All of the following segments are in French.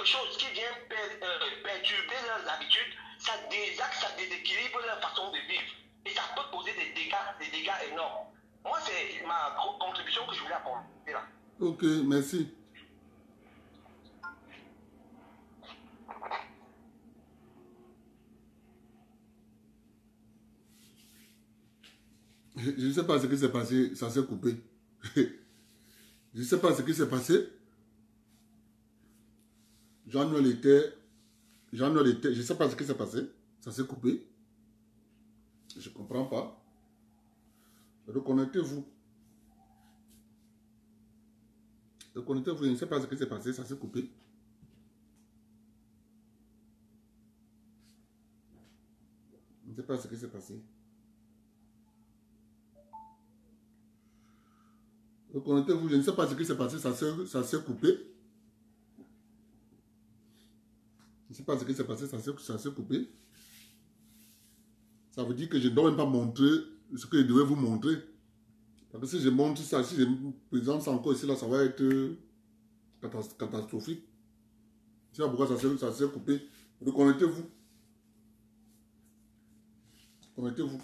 chose qui vient perturber leurs habitudes, ça désaxe, ça déséquilibre leur façon de vivre. Et ça peut poser des dégâts énormes. Moi, c'est ma contribution que je voulais apporter là. Ok, merci. Je ne sais pas ce qui s'est passé, ça s'est coupé. Je ne sais pas ce qui s'est passé. Jean-Noël était, je ne sais pas ce qui s'est passé, ça s'est coupé. Je ne comprends pas. Reconnectez-vous. Reconnectez-vous, je ne sais pas ce qui s'est passé, ça s'est coupé. Je ne sais pas ce qui s'est passé. Reconnectez-vous, je ne sais pas ce qui s'est passé, ça s'est coupé. Je ne sais pas ce qui s'est passé, ça s'est coupé. Ça veut dire que je ne dois même pas montrer ce que je devais vous montrer. Parce que si je montre ça, si je présente ça encore ici, là, ça va être catastrophique. C'est pourquoi ça s'est coupé. Reconnectez-vous. Connectez-vous.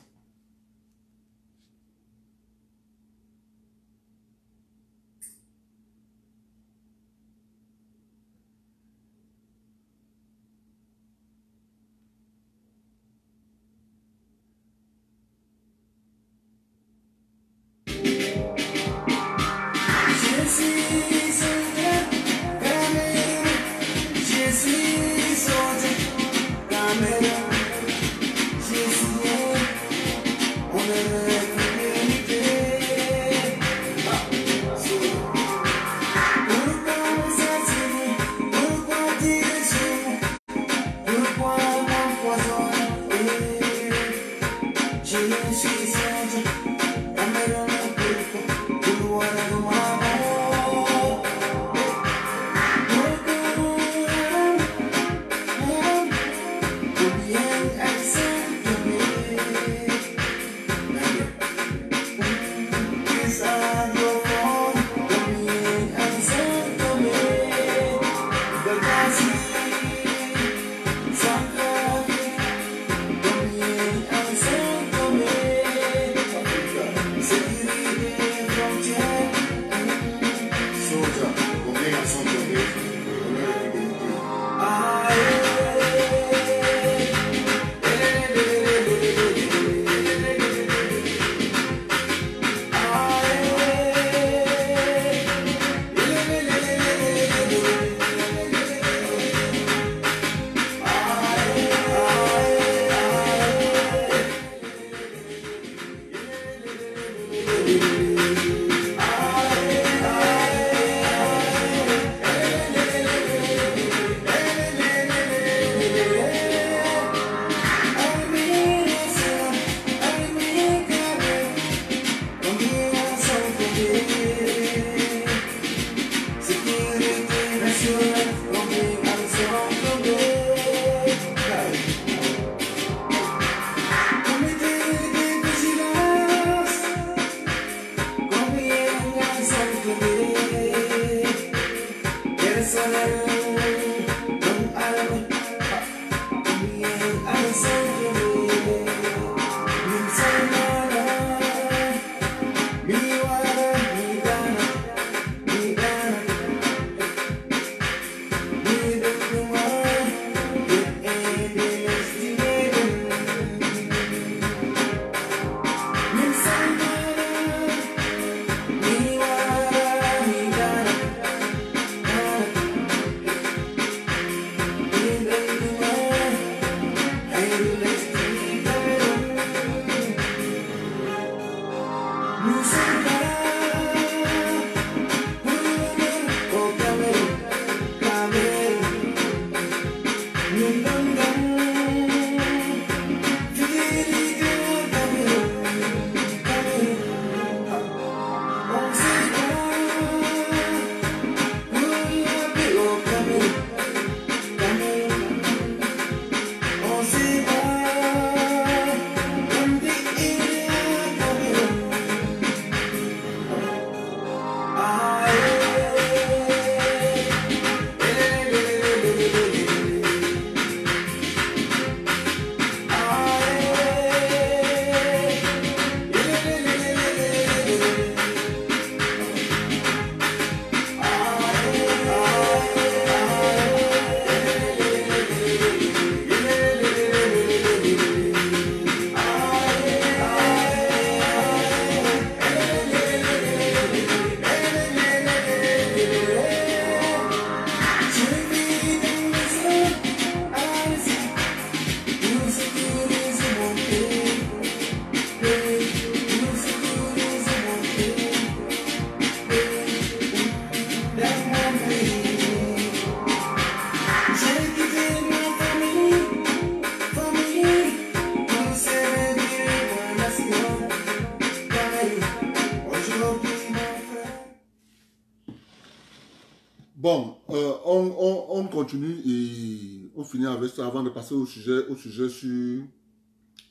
finit avec ça avant de passer au sujet sur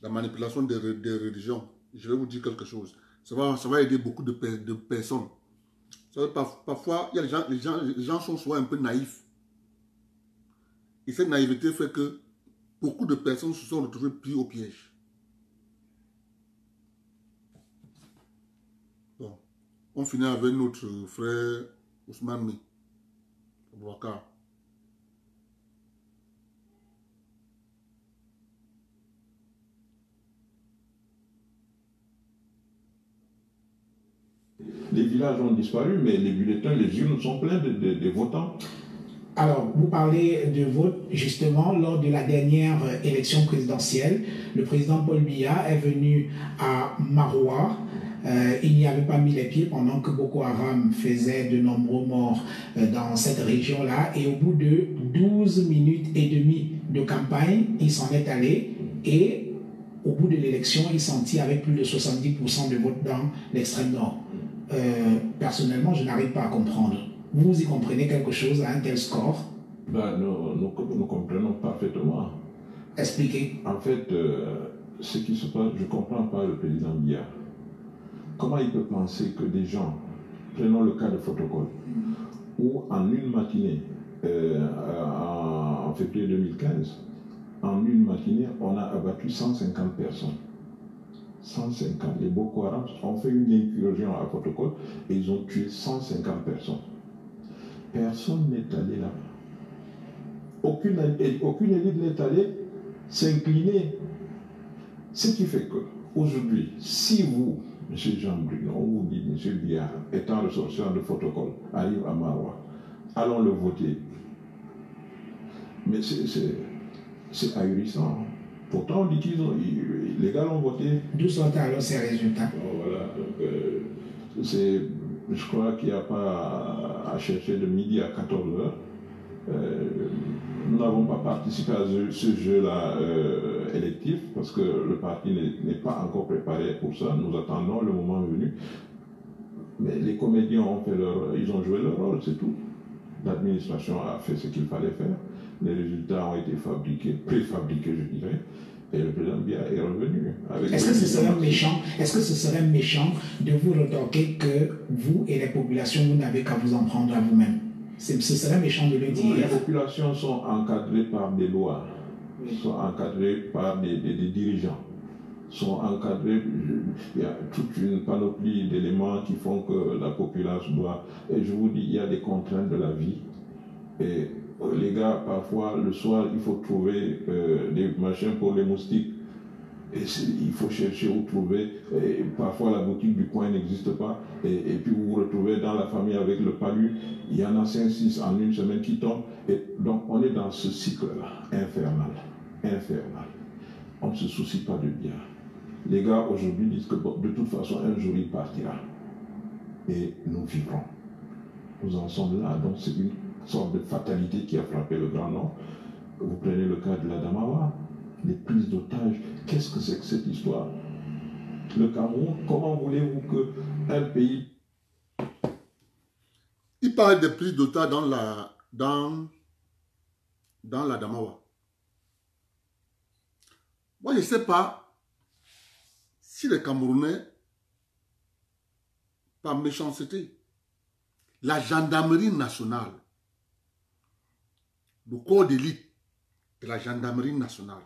la manipulation des religions. Je vais vous dire quelque chose. Ça va aider beaucoup de personnes. Parfois, il y a les gens sont souvent un peu naïfs. Et cette naïveté fait que beaucoup de personnes se sont retrouvées pris au piège. Bon, on finit avec notre frère Ousmane Mi. Boubacar. Les villages ont disparu, mais les bulletins, les urnes sont pleins de votants. Alors, vous parlez de vote, justement, lors de la dernière élection présidentielle, le président Paul Biya est venu à Maroua. Il n'y avait pas mis les pieds pendant que Boko Haram faisait de nombreux morts dans cette région-là. Et au bout de 12 minutes et demie de campagne, il s'en est allé. Et au bout de l'élection, il s'en tire avec plus de 70% de votes dans l'extrême nord. Personnellement, je n'arrive pas à comprendre. Vous y comprenez quelque chose à un tel score? Ben, nous comprenons parfaitement. Expliquez. En fait, ce qui se passe, je ne comprends pas le président Biya. Comment il peut penser que des gens, prenons le cas de Photocall, où en une matinée, en février 2015, en une matinée, on a abattu 150 personnes. 150. Les Boko Haram ont fait une incursion à Photocall et ils ont tué 150 personnes. Personne n'est allé là. Aucune élite n'est allée s'incliner. Ce qui fait qu'aujourd'hui, si vous, M. Jean Bruno, on vous dit, M. Biya, étant ressortissant de Photocall, arrive à Maroua, allons le voter. Mais c'est ahurissant. Pourtant, on dit qu'ils ont, les gars l'ont voté. D'où sont alors ces résultats? Voilà, donc je crois qu'il n'y a pas à chercher de midi à 14h. Nous n'avons pas participé à ce jeu-là électif parce que le parti n'est pas encore préparé pour ça. Nous attendons le moment venu. Mais les comédiens ils ont joué leur rôle, c'est tout. L'administration a fait ce qu'il fallait faire. Les résultats ont été préfabriqués, je dirais. Et le président Biya est revenu. Est-ce que ce serait méchant de vous retorquer que vous et les populations, vous n'avez qu'à vous en prendre à vous-même? Ce serait méchant de le dire. Les populations sont encadrées par des lois, sont encadrées par des dirigeants, sont encadrées. Il y a toute une panoplie d'éléments qui font que la population doit. Et je vous dis, il y a des contraintes de la vie. Et les gars, parfois, le soir, il faut trouver des machins pour les moustiques. Et il faut chercher où trouver. Et parfois, la boutique du coin n'existe pas. Et puis, vous vous retrouvez dans la famille avec le palu. Il y en a 5-6 en une semaine qui tombent. Et donc, on est dans ce cycle-là, infernal. On ne se soucie pas de bien. Les gars, aujourd'hui, disent que bon, de toute façon, un jour, il partira. Et nous vivrons. Nous en sommes là. Donc, c'est une sorte de fatalité qui a frappé le Grand Nord. Vous prenez le cas de la Damawa, les prises d'otages. Qu'est-ce que c'est que cette histoire? Le Cameroun, comment voulez-vous qu'un pays... Il parle des prises d'otages dans la Damawa. Moi, je ne sais pas si les Camerounais, par méchanceté, la gendarmerie nationale, le corps d'élite de la gendarmerie nationale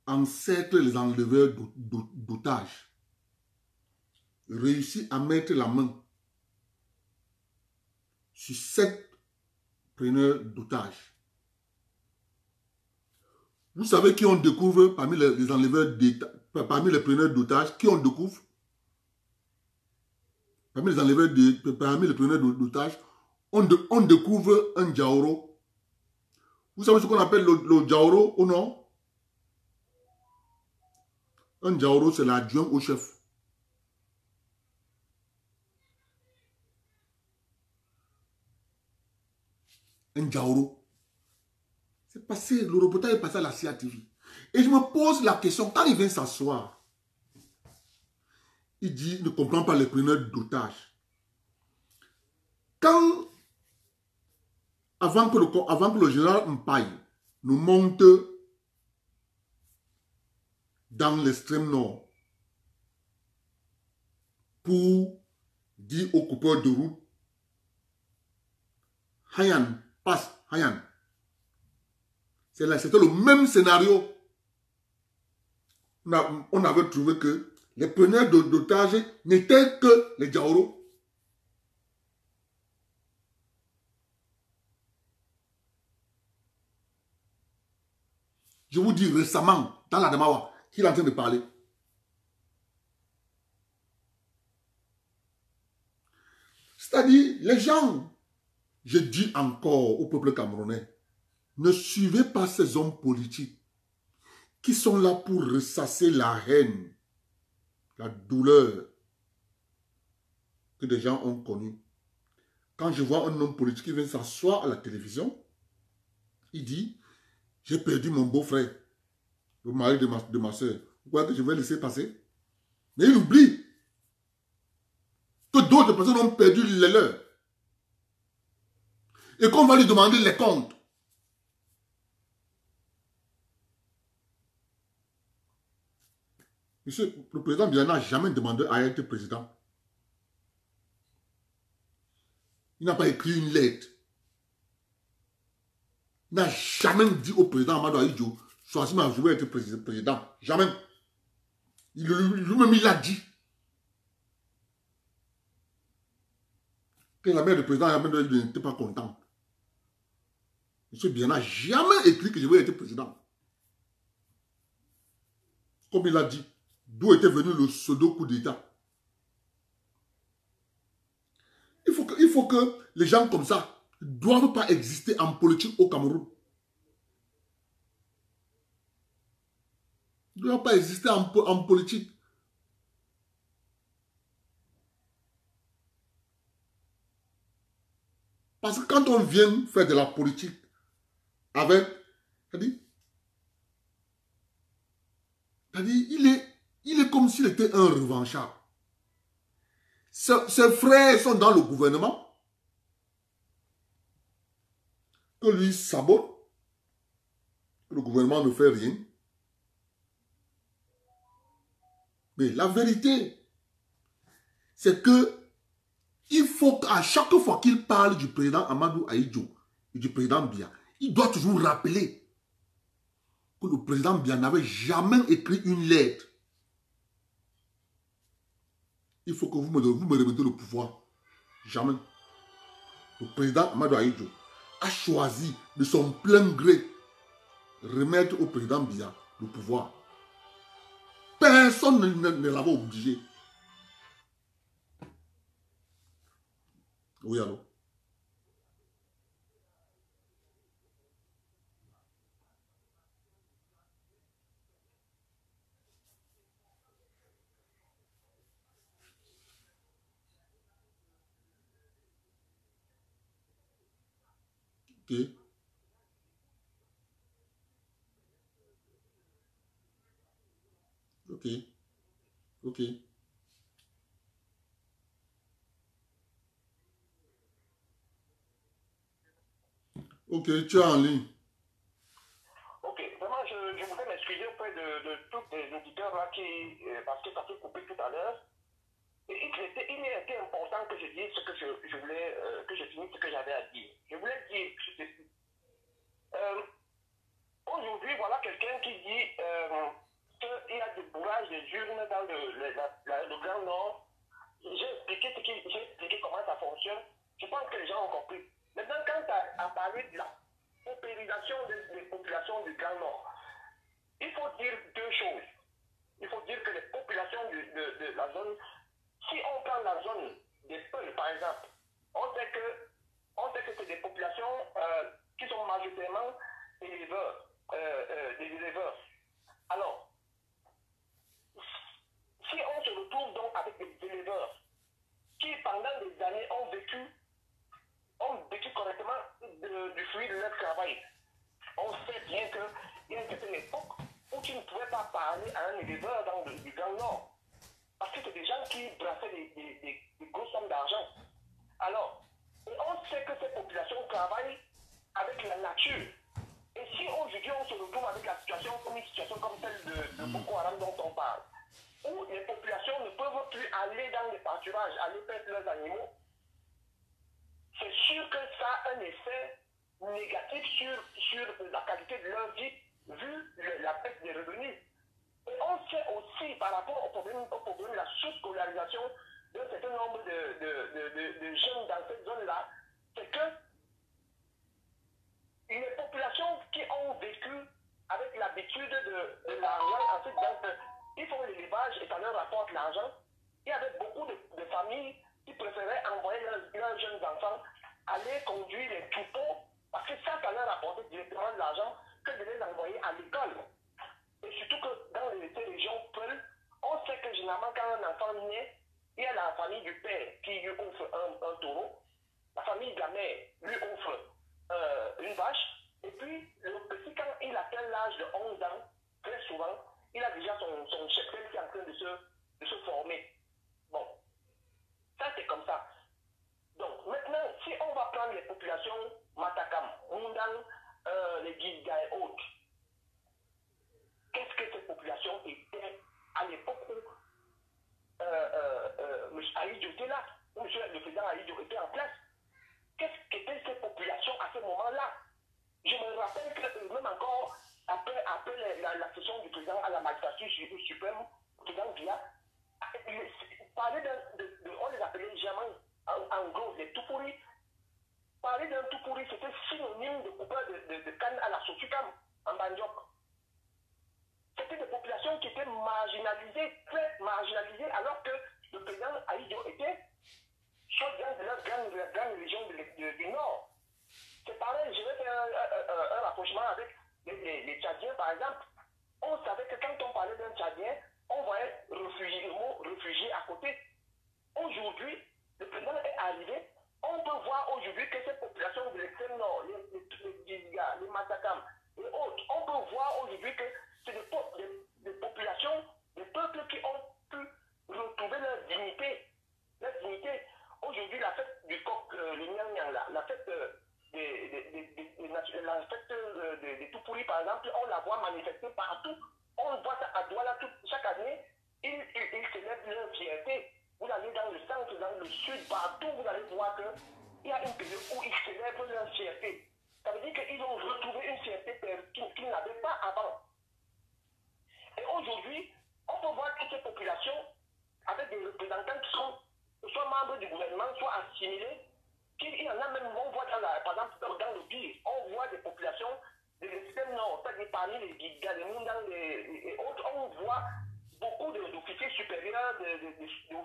encercle les enleveurs d'otages, réussit à mettre la main sur 7 preneurs d'otages. Vous savez qui on découvre parmi les enleveurs, parmi les preneurs d'otages, qui on découvre? Parmi les preneurs d'otages, on découvre un Diaoro. Vous savez ce qu'on appelle le Diaoro ou non? Un Diaoro, c'est l'adjoint au chef. Un Diaoro. C'est passé, le reportage est passé à la CIA TV. Et je me pose la question, quand il vient s'asseoir, il dit, il ne comprend pas les preneurs d'otages. Quand, avant que le général Mpaye nous monte dans l'extrême nord pour dire aux coupeurs de route, Hayan, passe, Hayan. C'était le même scénario. On avait trouvé que les preneurs d'otages n'étaient que les Diaoro. Je vous dis récemment, dans la Damawa, qu'il est en train de parler. C'est-à-dire, les gens, je dis encore au peuple camerounais, ne suivez pas ces hommes politiques qui sont là pour ressasser la haine, la douleur que des gens ont connue. Quand je vois un homme politique qui vient s'asseoir à la télévision, il dit, j'ai perdu mon beau-frère, le mari de ma soeur. Vous croyez que je vais laisser passer? Mais il oublie que d'autres personnes ont perdu les leurs. Et qu'on va lui demander les comptes. Monsieur, le président Biya n'a jamais demandé à être président. Il n'a pas écrit une lettre. Il n'a jamais dit au président Amadou Ahidjo, choisis-moi, je veux être président. Jamais. Lui-même, il l'a dit. Que la mère du président Amadou Ahidjo n'était pas contente. Monsieur Biya n'a jamais écrit que je veux être président. Comme il a dit, d'où était venu le pseudo-coup d'État. Il faut que les gens comme ça ne doivent pas exister en politique au Cameroun. Ils ne doivent pas exister en politique. Parce que quand on vient faire de la politique avec, c'est-à-dire, il est comme s'il était un revanchard. Ses frères sont dans le gouvernement, que lui sabote, que le gouvernement ne fait rien. Mais la vérité, c'est que il faut qu'à chaque fois qu'il parle du président Amadou Ahidjo et du président Biya, il doit toujours rappeler que le président Biya n'avait jamais écrit une lettre. Il faut que vous me remettez le pouvoir. Jamais. Le président Amadou Ahidjo a choisi de son plein gré remettre au président Biya le pouvoir. Personne ne l'avait obligé. Oui, allô? Ok. Ok. Ok. Ok, tu es en ligne. Ok, vraiment, je voudrais m'excuser auprès de tous les auditeurs là qui, parce que ça s'est coupé tout à l'heure. Et il était important que je dise ce que je voulais, que je finisse ce que j'avais à dire. Je voulais dire, je t'explique. Aujourd'hui, voilà quelqu'un qui dit qu'il y a du bourrage des urnes dans le Grand Nord. J'ai expliqué comment ça fonctionne. Je pense que les gens ont compris. Maintenant, quand tu as parlé de la paupérisation des populations du Grand Nord, il faut dire deux choses. Il faut dire que les populations de la zone, si on prend la zone des Peuls, par exemple, on sait que c'est des populations qui sont majoritairement des éleveurs. Alors, si on se retrouve donc avec des éleveurs qui, pendant des années, ont vécu correctement du fruit de leur travail, on sait bien qu'il y a une certaine époque où tu ne pouvais pas parler à un éleveur dans du Grand Nord. Parce que c'est des gens qui brassaient des grosses sommes d'argent. Alors, travaille avec la nature. Et si aujourd'hui on se retrouve avec la situation comme une situation comme celle de Boko Haram dont on parle, où les populations ne peuvent plus aller dans les pâturages, aller perdre leurs animaux, c'est sûr que ça a un effet négatif sur la qualité de leur vie, vu la baisse des revenus. Et on sait aussi, par rapport au problème de la sous-scolarisation d'un certain nombre de jeunes dans cette zone-là, c'est que les populations qui ont vécu avec l'habitude de l'argent, ensuite, ils font l'élevage et ça leur rapporte l'argent. Il y avait beaucoup de familles qui préféraient envoyer leurs jeunes enfants aller conduire les troupeaux parce que ça leur rapportait directement de l'argent que de les envoyer à l'école. Et surtout que dans ces régions peules, on sait que généralement quand un enfant naît, il y a la famille du père qui lui offre un taureau, la famille de la mère lui offre une vache, et puis le petit, quand il atteint l'âge de 11 ans, très souvent, il a déjà son cheptel qui est en train de se former. Bon, ça c'est comme ça. Donc maintenant, si on va prendre les populations Matakam, Mundang, les Guiga et autres, qu'est-ce que ces populations étaient à l'époque où M. Aïdjo était là, où le président Aïdjo était en place? Qu'est-ce qu'étaient ces populations à ce moment-là? Je me rappelle que même encore, après la session du président à la magistrature suprême, le président Biya, parler on les appelait Jaman, en gros, des Toupouri. Parler d'un Toupouri, c'était synonyme de coupeur de canne à la Sotukam, en Bandiok. C'était des populations qui étaient marginalisées, très marginalisées, alors que le président Aïdjo était soit de la grande région du Nord. C'est pareil, je vais faire un rapprochement avec les Tchadiens, par exemple. On savait que quand on parlait d'un Tchadien, on voyait le mot réfugié à côté. Aujourd'hui, le président est arrivé. On peut voir aujourd'hui que ces populations de l'extrême nord, les Giga, les Matakam et autres, on peut voir aujourd'hui que c'est des populations, des peuples qui ont pu retrouver leur dignité. Leur dignité. Aujourd'hui, la fête du coq, le Nyang-Nyang, la fête des Toupouri, par exemple, on la voit manifester partout. On voit ça à Douala chaque année. Ils célèbrent leur fierté. Vous allez dans le centre, dans le sud, partout, vous allez voir qu'il y a une période où ils célèbrent leur fierté. Ça veut dire qu'ils ont retrouvé une fierté qu'ils n'avaient pas avant. Et aujourd'hui, on peut voir toutes ces populations avec des représentants qui sont soit membres du gouvernement, soit assimilés. Il y en a même, on voit par exemple dans le Bire, on voit des populations de l'extrême nord, c'est-à-dire parmi les Giga, les Mundang et autres, on voit beaucoup d'officiers supérieurs,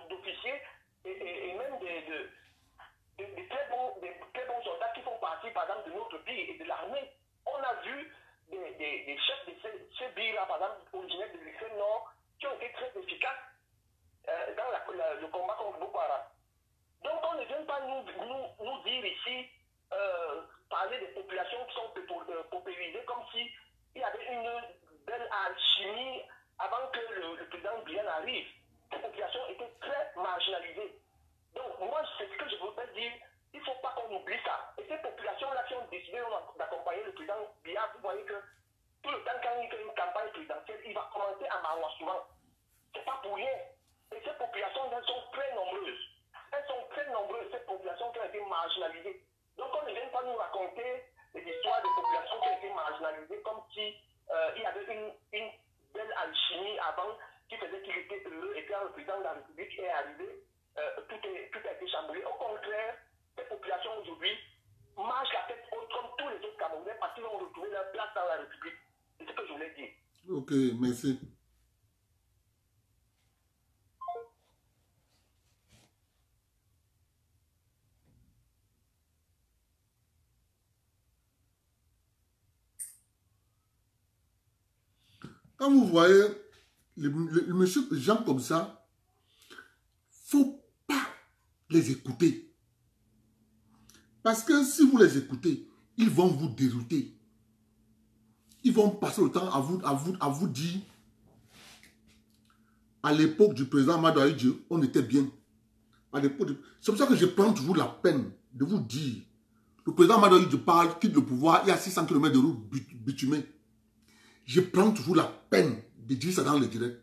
d'officiers et même des très bons soldats qui font partie, par exemple, de notre Bire et de l'armée. On a vu des chefs de ces Bires, par exemple, originaires de l'extrême nord, qui ont été très efficaces dans le combat contre Boko Haram. Donc on ne vient pas nous dire ici, parler des populations qui sont paupérisées comme s'il y avait une belle alchimie avant que le président Biya arrive. Ces populations étaient très marginalisées. Donc moi, c'est ce que je voudrais dire, il ne faut pas qu'on oublie ça. Et ces populations-là qui ont décidé d'accompagner le président Biya, vous voyez que tout le temps quand il fait une campagne présidentielle, il va commencer à Maroua souvent. Ce n'est pas pour rien. Et ces populations, elles sont très nombreuses. Elles sont très nombreuses, ces populations qui ont été marginalisées. Donc on ne vient pas nous raconter des histoires de populations qui ont été marginalisées comme si il y avait une belle alchimie avant qui faisait qu'il était heureux et quand le président de la République est arrivé, tout a été chamboulé. Au contraire, ces populations aujourd'hui marchent la tête haute comme tous les autres Camerounais parce qu'ils ont retrouvé leur place dans la République. C'est ce que je voulais dire. Ok, merci. Quand vous voyez le monsieur, les gens comme ça, il ne faut pas les écouter. Parce que si vous les écoutez, ils vont vous dérouter. Ils vont passer le temps à vous dire, à l'époque du président Amadou Ahidjo, on était bien. C'est pour ça que je prends toujours la peine de vous dire, Le président Madoï quitte le pouvoir, il y a 600 km de route bitumée. Je prends toujours la peine de dire ça dans le direct.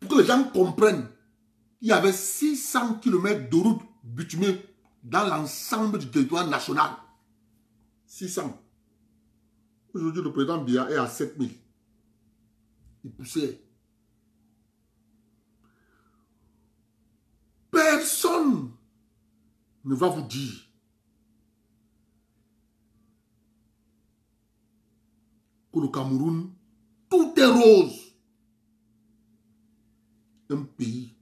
Pour que les gens comprennent, il y avait 600 km de route bitumée dans l'ensemble du territoire national. 600. Aujourd'hui, le président Biya est à 7000. Il poussait. Personne ne va vous dire que le Cameroun, tout est rose. Un pays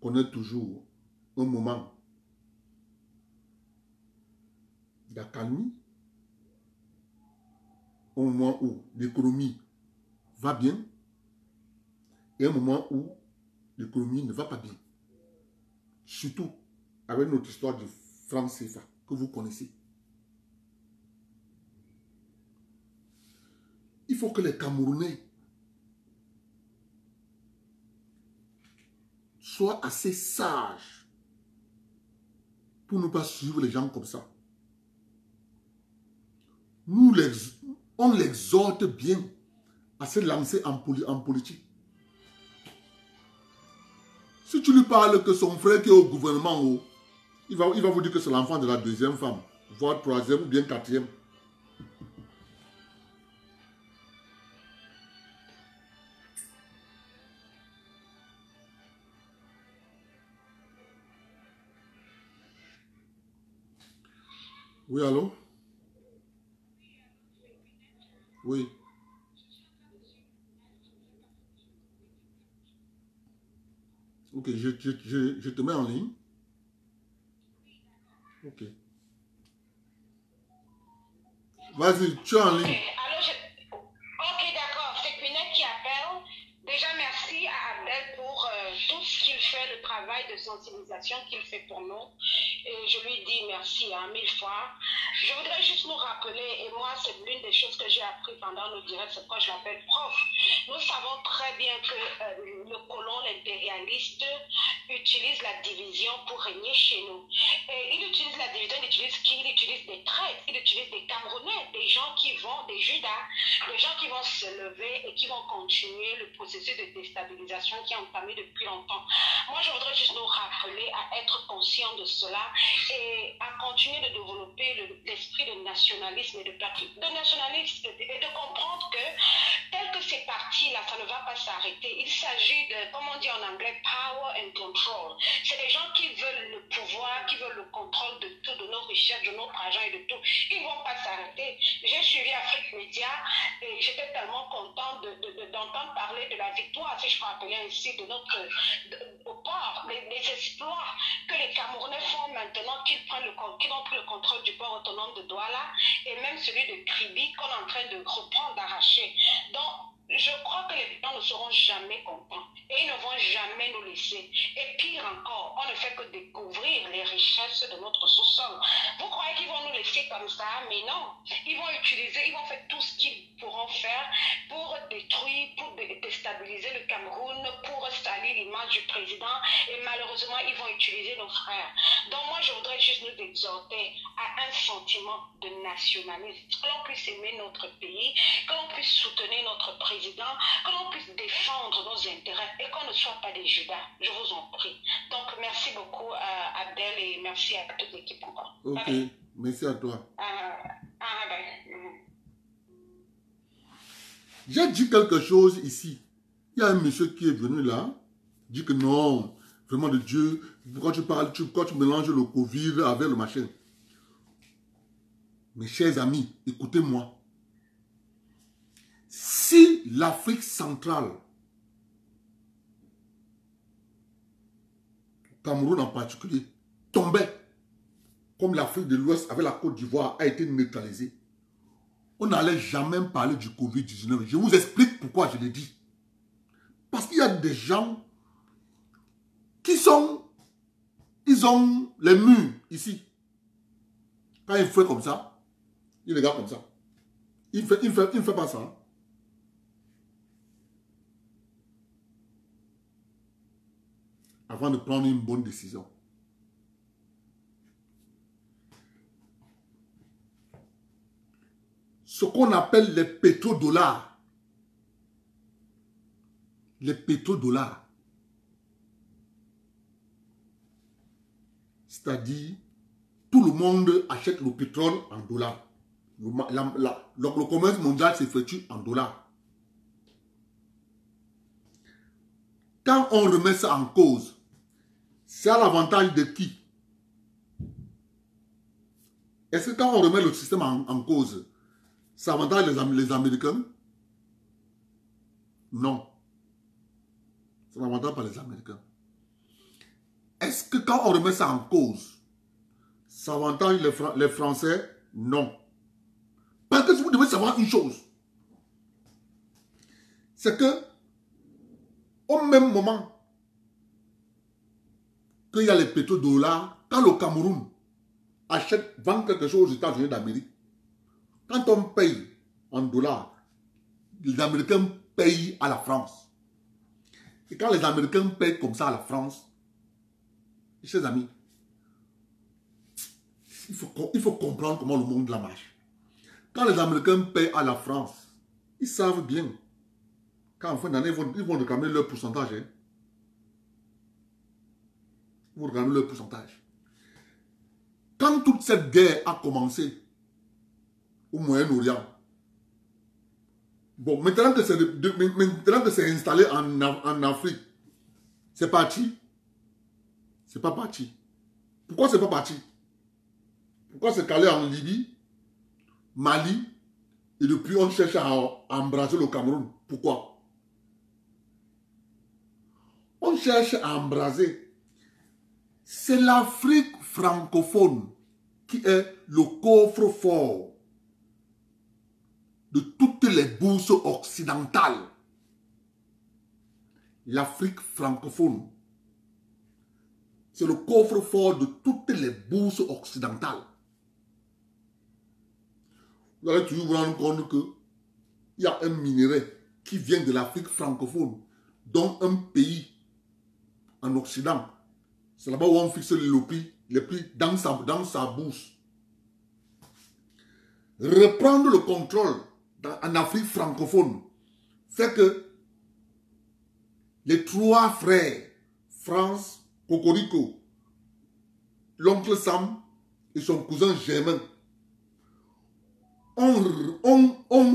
connaît toujours un moment d'accalmie, un moment où l'économie va bien et un moment où l'économie ne va pas bien. Surtout avec notre histoire du franc CFA que vous connaissez. Il faut que les Camerounais soient assez sages pour ne pas suivre les gens comme ça. On l'exhorte bien à se lancer en politique. Si tu lui parles que son frère qui est au gouvernement, il va vous dire que c'est l'enfant de la deuxième femme, voire troisième ou bien quatrième. Oui, allô? Oui. Ok, je te mets en ligne. Ok. Vas-y, tu es en ligne. Ok, d'accord. C'est Pinette qui appelle. Déjà, merci à Abdel pour tout ce qu'il fait, le travail de sensibilisation qu'il fait pour nous. Et je lui dis merci 1000 fois. Je voudrais juste nous rappeler, et moi, c'est l'une des choses que j'ai appris pendant nos directs, c'est pourquoi je l'appelle prof. Nous savons très bien que le colon, l'impérialiste, utilise la division pour régner chez nous. Et il utilise la division, il utilise qui? Il utilise des traîtres, il utilise des Camerounais, des gens qui vont, des Judas, des gens qui vont se lever et qui vont continuer le processus de déstabilisation qui est entamé depuis longtemps. Moi, je voudrais juste nous rappeler à être conscients de cela et à continuer de développer l'esprit de nationalisme et de nationalisme et de comprendre que tel que c'est parti là, ça ne va pas s'arrêter. Il s'agit de, comme on dit en anglais, power and control. C'est des gens qui veulent le pouvoir, qui veulent le contrôle de tout, de nos richesses, de notre argent et de tout. Ils ne vont pas s'arrêter. J'ai suivi Afrique Média et j'étais tellement contente d'entendre parler de la victoire, si je peux appeler ainsi, de notre au port, des exploits que les Camerounais font maintenant qu'ils ont pris le contrôle du port autonome de Douala et même celui de Kribi qu'on est en train de reprendre, d'arracher. Donc, je crois que les gens ne seront jamais contents et ils ne vont jamais nous laisser. Et pire encore, on ne fait que découvrir les richesses de notre sous-sol. Vous croyez qu'ils vont nous laisser comme ça? Mais non. Ils vont utiliser, ils vont faire tout ce qu'ils pourront faire pour détruire, pour déstabiliser le Cameroun, pour salir l'image du président. Et malheureusement, ils vont utiliser nos frères. Donc moi, je voudrais juste nous exhorter à un sentiment de nationalisme. Que l'on puisse aimer notre pays, que l'on puisse soutenir notre président, que l'on puisse défendre nos intérêts et qu'on ne soit pas des Judas. Je vous en prie. Donc, merci beaucoup Abdel et merci à toute l'équipe encore. Ok, merci à toi. J'ai dit quelque chose ici. Il y a un monsieur qui est venu là, dit que non, vraiment de Dieu, pourquoi tu parles, pourquoi tu mélanges le Covid avec le machin. Mes chers amis, écoutez-moi. Si l'Afrique centrale, Cameroun en particulier, tombait, comme l'Afrique de l'Ouest avec la Côte d'Ivoire a été neutralisée, on n'allait jamais parler du Covid-19. Je vous explique pourquoi je l'ai dit. Parce qu'il y a des gens qui sont, ils ont les murs ici. Quand il fait comme ça, il regarde comme ça. Il ne fait pas ça. Hein. Avant de prendre une bonne décision. ce qu'on appelle les pétrodollars. Les pétrodollars. C'est-à-dire, tout le monde achète le pétrole en dollars. Le commerce mondial s'effectue en dollars. Quand on remet ça en cause, c'est à l'avantage de qui? Est-ce que quand on remet le système en cause, ça avantage les Américains? Non. Ça n'avantage pas les Américains. Est-ce que quand on remet ça en cause, ça avantage les Français? Non. Parce que vous devez savoir une chose. C'est que, au même moment qu'il y a les pétrodollars, quand le Cameroun vend quelque chose aux États-Unis d'Amérique, quand on paye en dollars, les Américains payent à la France. Et quand les Américains payent comme ça à la France, chers amis, il faut comprendre comment le monde la marche. Quand les Américains payent à la France, ils savent bien qu'en fin d'année, ils vont réclamer leur pourcentage. Hein. Ils vont réclamer leur pourcentage. Quand toute cette guerre a commencé au Moyen-Orient, bon, maintenant que c'est installé en Afrique, c'est parti. C'est pas parti. Pourquoi c'est pas parti? Pourquoi c'est calé en Libye, Mali, et depuis on cherche à embraser le Cameroun? Pourquoi? On cherche à embraser. C'est l'Afrique francophone qui est le coffre-fort de toutes les bourses occidentales. L'Afrique francophone, c'est le coffre-fort de toutes les bourses occidentales. Vous allez toujours vous rendre compte qu'il y a un minerai qui vient de l'Afrique francophone, dont un pays en Occident. C'est là-bas où on fixe les prix dans sa bourse. Reprendre le contrôle en Afrique francophone fait que les trois frères, France, Cocorico, l'oncle Sam et son cousin Germain, ont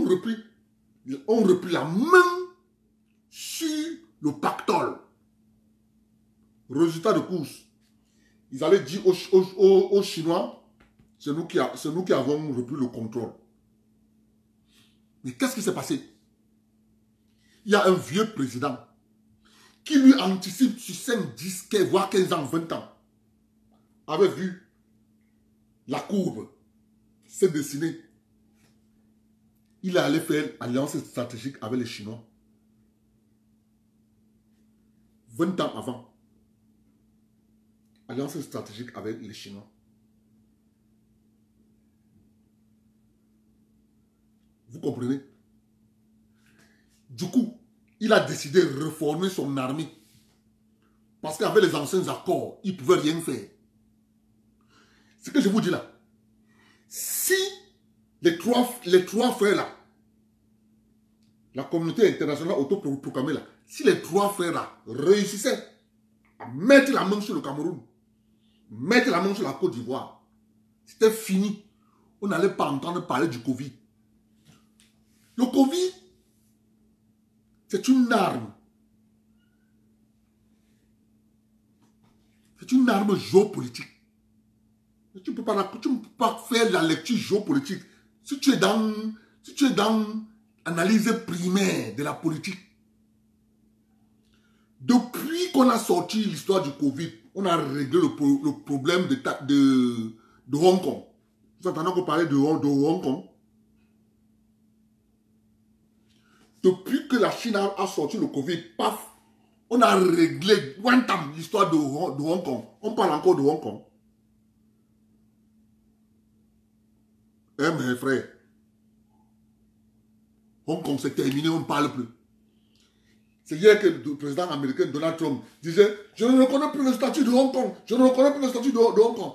repris la main sur le pactole. Résultat de course, ils allaient dire aux Chinois, c'est nous qui avons repris le contrôle. Mais qu'est-ce qui s'est passé? Il y a un vieux président qui lui anticipe sur 5, 10, 15, voire 15 ans, 20 ans, avait vu la courbe se dessiner. Il allait faire alliance stratégique avec les Chinois. 20 ans avant. Alliance stratégique avec les Chinois. Vous comprenez? Du coup, il a décidé de reformer son armée. Parce qu'avec les anciens accords, il ne pouvait rien faire. Ce que je vous dis là, si les trois frères là, la communauté internationale autoproclamée là, si les trois frères là réussissaient à mettre la main sur le Cameroun, mettre la main sur la Côte d'Ivoire, c'était fini. On n'allait pas entendre parler du Covid. Le Covid, c'est une arme. C'est une arme géopolitique. Tu ne peux pas faire la lecture géopolitique si tu es dans l'analyse primaire de la politique. Depuis qu'on a sorti l'histoire du Covid, on a réglé le problème de Hong Kong. Vous entendez qu'on parlait de Hong Kong? Depuis que la Chine a sorti le Covid, paf, on a réglé l'histoire de Hong Kong. On parle encore de Hong Kong. Eh mes frères, Hong Kong c'est terminé, on ne parle plus. C'est hier que le président américain Donald Trump disait « Je ne reconnais plus le statut de Hong Kong, je ne reconnais plus le statut de Hong Kong. »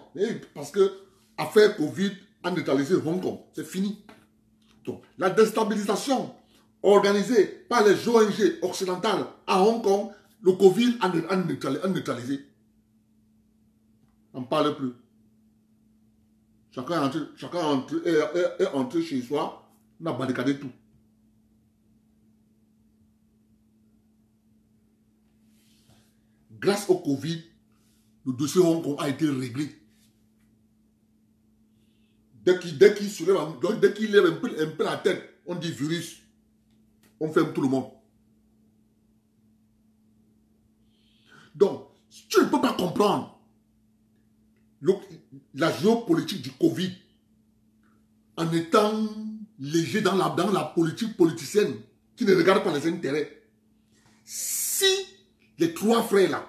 Parce que affaire Covid a neutralisé Hong Kong, c'est fini. Donc, la déstabilisation organisée par les ONG occidentales à Hong Kong, le Covid a neutralisé. On ne parle plus. Chacun est entré chez soi, on a barricadé tout. Grâce au Covid, le dossier Hong Kong a été réglé. Dès qu'il lève un peu la tête, on dit virus. On ferme tout le monde. Donc, tu ne peux pas comprendre la géopolitique du Covid en étant léger dans la politique politicienne qui ne regarde pas les intérêts. Si les trois frères là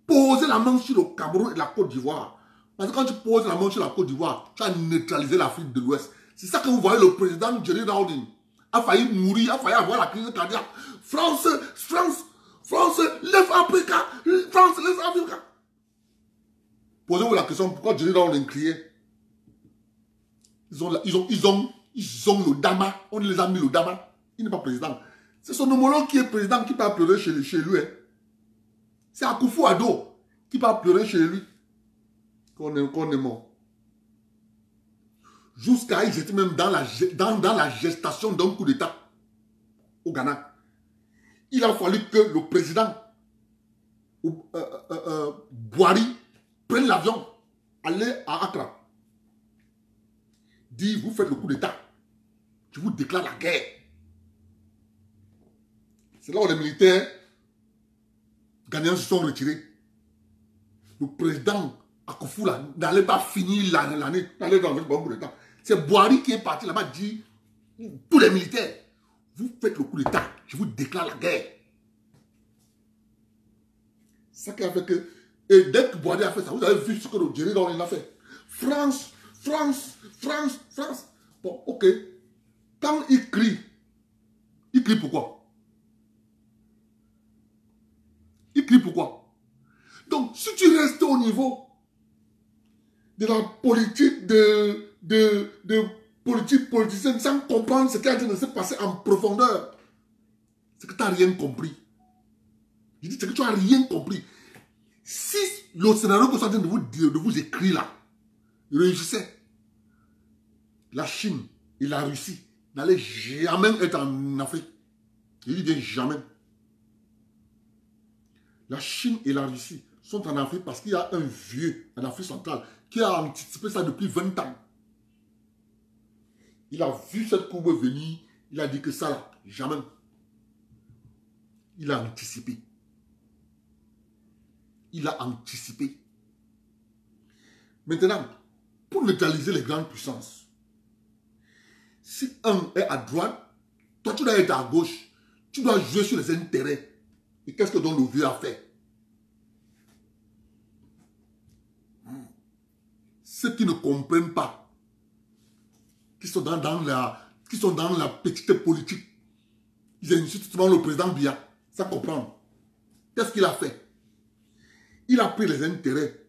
posaient la main sur le Cameroun et la Côte d'Ivoire, parce que quand tu poses la main sur la Côte d'Ivoire, tu as neutralisé l'Afrique de l'Ouest. C'est ça que vous voyez, le président Jerry Rawlings a failli mourir, a failli avoir la crise cardiaque. France, lève Africa, France, lève Africa. Posez-vous la question, pourquoi Jerry Rawlings criait? Ils ont le Dama, on les a mis le Dama. Il n'est pas président. C'est son homologue qui est président qui peut pleurer chez lui. Hein. C'est Akufo-Addo qui peut pleurer chez lui. Qu'on est mort. Jusqu'à ils étaient même dans la gestation d'un coup d'État au Ghana. Il a fallu que le président Buhari prenne l'avion, aller à Accra. Dit, vous faites le coup d'État. Je vous déclare la guerre. C'est là où les militaires gagnants se sont retirés. Le président Akufo n'allait pas finir l'année, n'allait pas faire le coup d'État. C'est Buhari qui est parti là-bas, dit, tous les militaires, vous faites le coup d'État, je vous déclare la guerre. C'est ça qui a fait que, et dès que Buhari a fait ça, vous avez vu ce que le Jerry Rawlings a fait. France. Bon, ok. Quand il crie pourquoi? Il crie pourquoi? Donc, si tu restes au niveau de la politique politique politicienne sans comprendre ce qui est en train de se passer en profondeur, c'est que tu n'as rien compris. Je dis, c'est que tu n'as rien compris. Si le scénario que je suis en train de vous écrire là, réussissait, la Chine et la Russie n'allaient jamais être en Afrique. Je dis bien jamais. La Chine et la Russie sont en Afrique parce qu'il y a un vieux en Afrique centrale qui a anticipé ça depuis 20 ans. Il a vu cette courbe venir, il a dit que ça là, jamais. Il a anticipé. Il a anticipé. Maintenant, pour neutraliser les grandes puissances, si un est à droite, toi tu dois être à gauche. Tu dois jouer sur les intérêts. Et qu'est-ce que donc le vieux a fait? Ceux qui ne comprennent pas, qui sont dans la petite politique, ils insultent souvent le président Biya, ça comprend. Qu'est-ce qu'il a fait? Il a pris les intérêts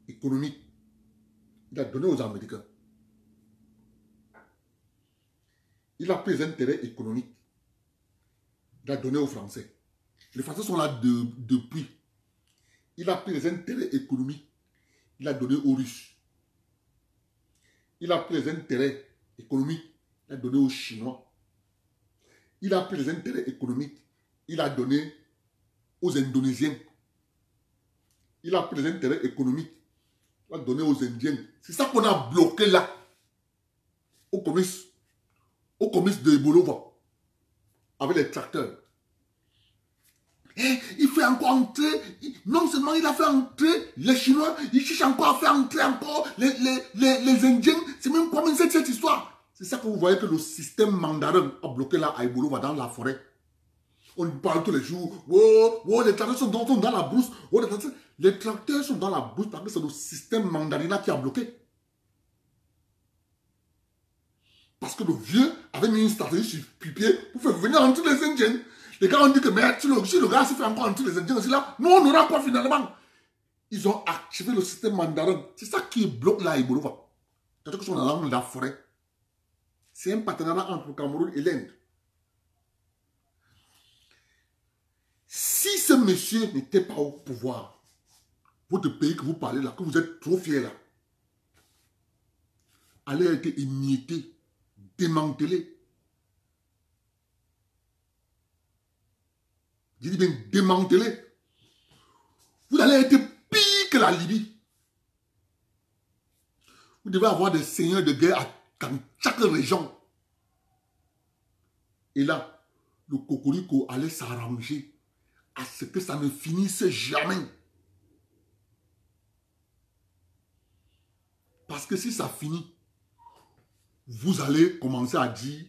économiques. Il a donné aux Américains. Il a pris les intérêts économiques. Il a donné aux Français. Les Français sont là depuis. Il a pris les intérêts économiques. Il a donné aux Russes. Il a pris les intérêts économiques. Il a donné aux Chinois. Il a pris les intérêts économiques. Il a donné aux Indonésiens. Il a pris les intérêts économiques. Il a donné aux Indiens. C'est ça qu'on a bloqué là. Au commerce de Bolova. Avec les tracteurs. Et il fait encore entrer, non seulement il a fait entrer les Chinois, il cherche encore à faire entrer encore les Indiens. C'est même comme cette histoire. C'est ça que vous voyez que le système mandarin a bloqué là à Bolova dans la forêt. On parle tous les jours. Oh, les tracteurs sont dans la brousse. Oh, les tracteurs sont dans la brousse parce que c'est le système mandarin qui a bloqué. Parce que le vieux avait mis une stratégie sur pied pour faire venir entrer les Indiens. Les gars ont dit que mais, si le gars se fait encore entrer les Indiens aussi là, nous on n'aura pas finalement. Ils ont activé le système mandarin. C'est ça qui bloque là à Ibolova. C'est-à-dire qu'ils sont dans la forêt. C'est un partenariat entre le Cameroun et l'Inde. Si ce monsieur n'était pas au pouvoir, votre pays que vous parlez là, que vous êtes trop fiers là, allait être émietté, démantelé. Je dis bien démantelé. Vous allez être pire que la Libye. Vous devez avoir des seigneurs de guerre dans chaque région. Et là, le cocorico allait s'arranger à ce que ça ne finisse jamais. Parce que si ça finit, vous allez commencer à dire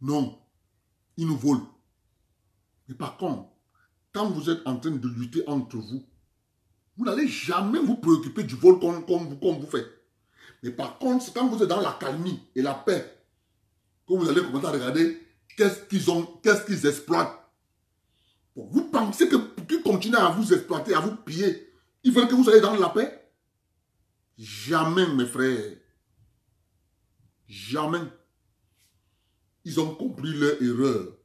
non, ils nous volent. Mais par contre, quand vous êtes en train de lutter entre vous, vous n'allez jamais vous préoccuper du vol comme vous faites. Mais par contre, c'est quand vous êtes dans la calmie et la paix que vous allez commencer à regarder qu'est-ce qu'ils exploitent. Bon, vous pensez que pour qu'ils continuent à vous exploiter, à vous piller, ils veulent que vous soyez dans la paix? Jamais, mes frères. Jamais. Ils ont compris leur erreur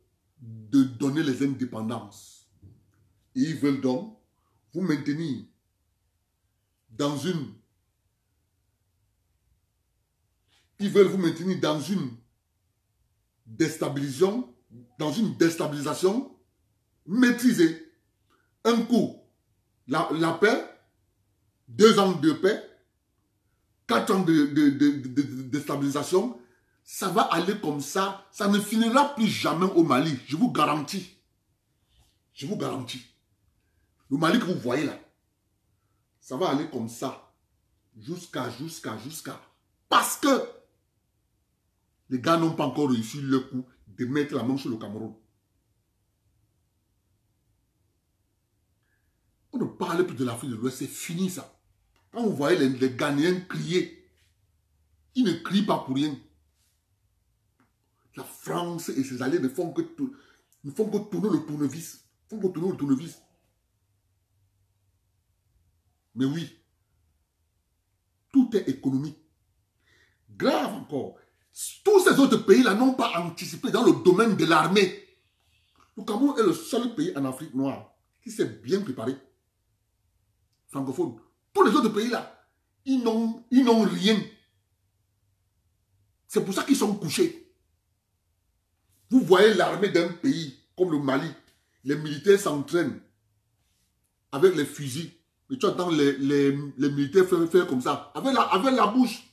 de donner les indépendances. Et ils veulent donc vous maintenir dans une... Ils veulent vous maintenir dans une déstabilisation, maîtrisée. Un coup, la paix, 2 ans de paix, 4 ans de déstabilisation, ça va aller comme ça. Ça ne finira plus jamais au Mali. Je vous garantis. Je vous garantis. Le Mali que vous voyez là, ça va aller comme ça. Jusqu'à. Parce que les gars n'ont pas encore réussi le coup de mettre la main sur le Cameroun. On ne parle plus de l'Afrique de l'Ouest, c'est fini ça. Quand vous voyez les Ghanéens crier, ils ne crient pas pour rien. La France et ses alliés ne font que tourner le tournevis. Mais oui, tout est économique. Grave encore. Tous ces autres pays-là n'ont pas anticipé dans le domaine de l'armée. Le Cameroun est le seul pays en Afrique noire qui s'est bien préparé. Francophone. Tous les autres pays-là, ils n'ont rien. C'est pour ça qu'ils sont couchés. Vous voyez l'armée d'un pays comme le Mali. Les militaires s'entraînent avec les fusils. Et tu entends les militaires faire comme ça. Avec la bouche.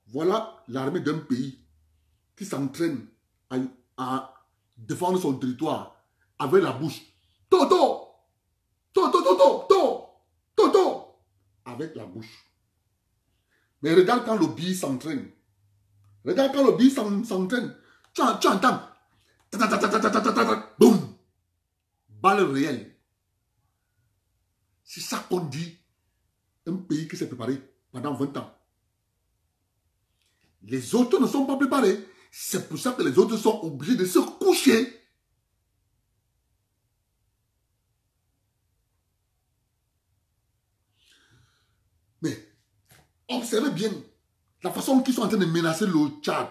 Voilà l'armée d'un pays qui s'entraîne à défendre son territoire avec la bouche. Avec la bouche. Mais regarde quand le billet s'entraîne. Tu entends. Boum. Balle réelle. C'est ça qu'on dit. Un pays qui s'est préparé pendant 20 ans. Les autres ne sont pas préparés. C'est pour ça que les autres sont obligés de se coucher. Mais observez bien la façon qu'ils sont en train de menacer le Tchad.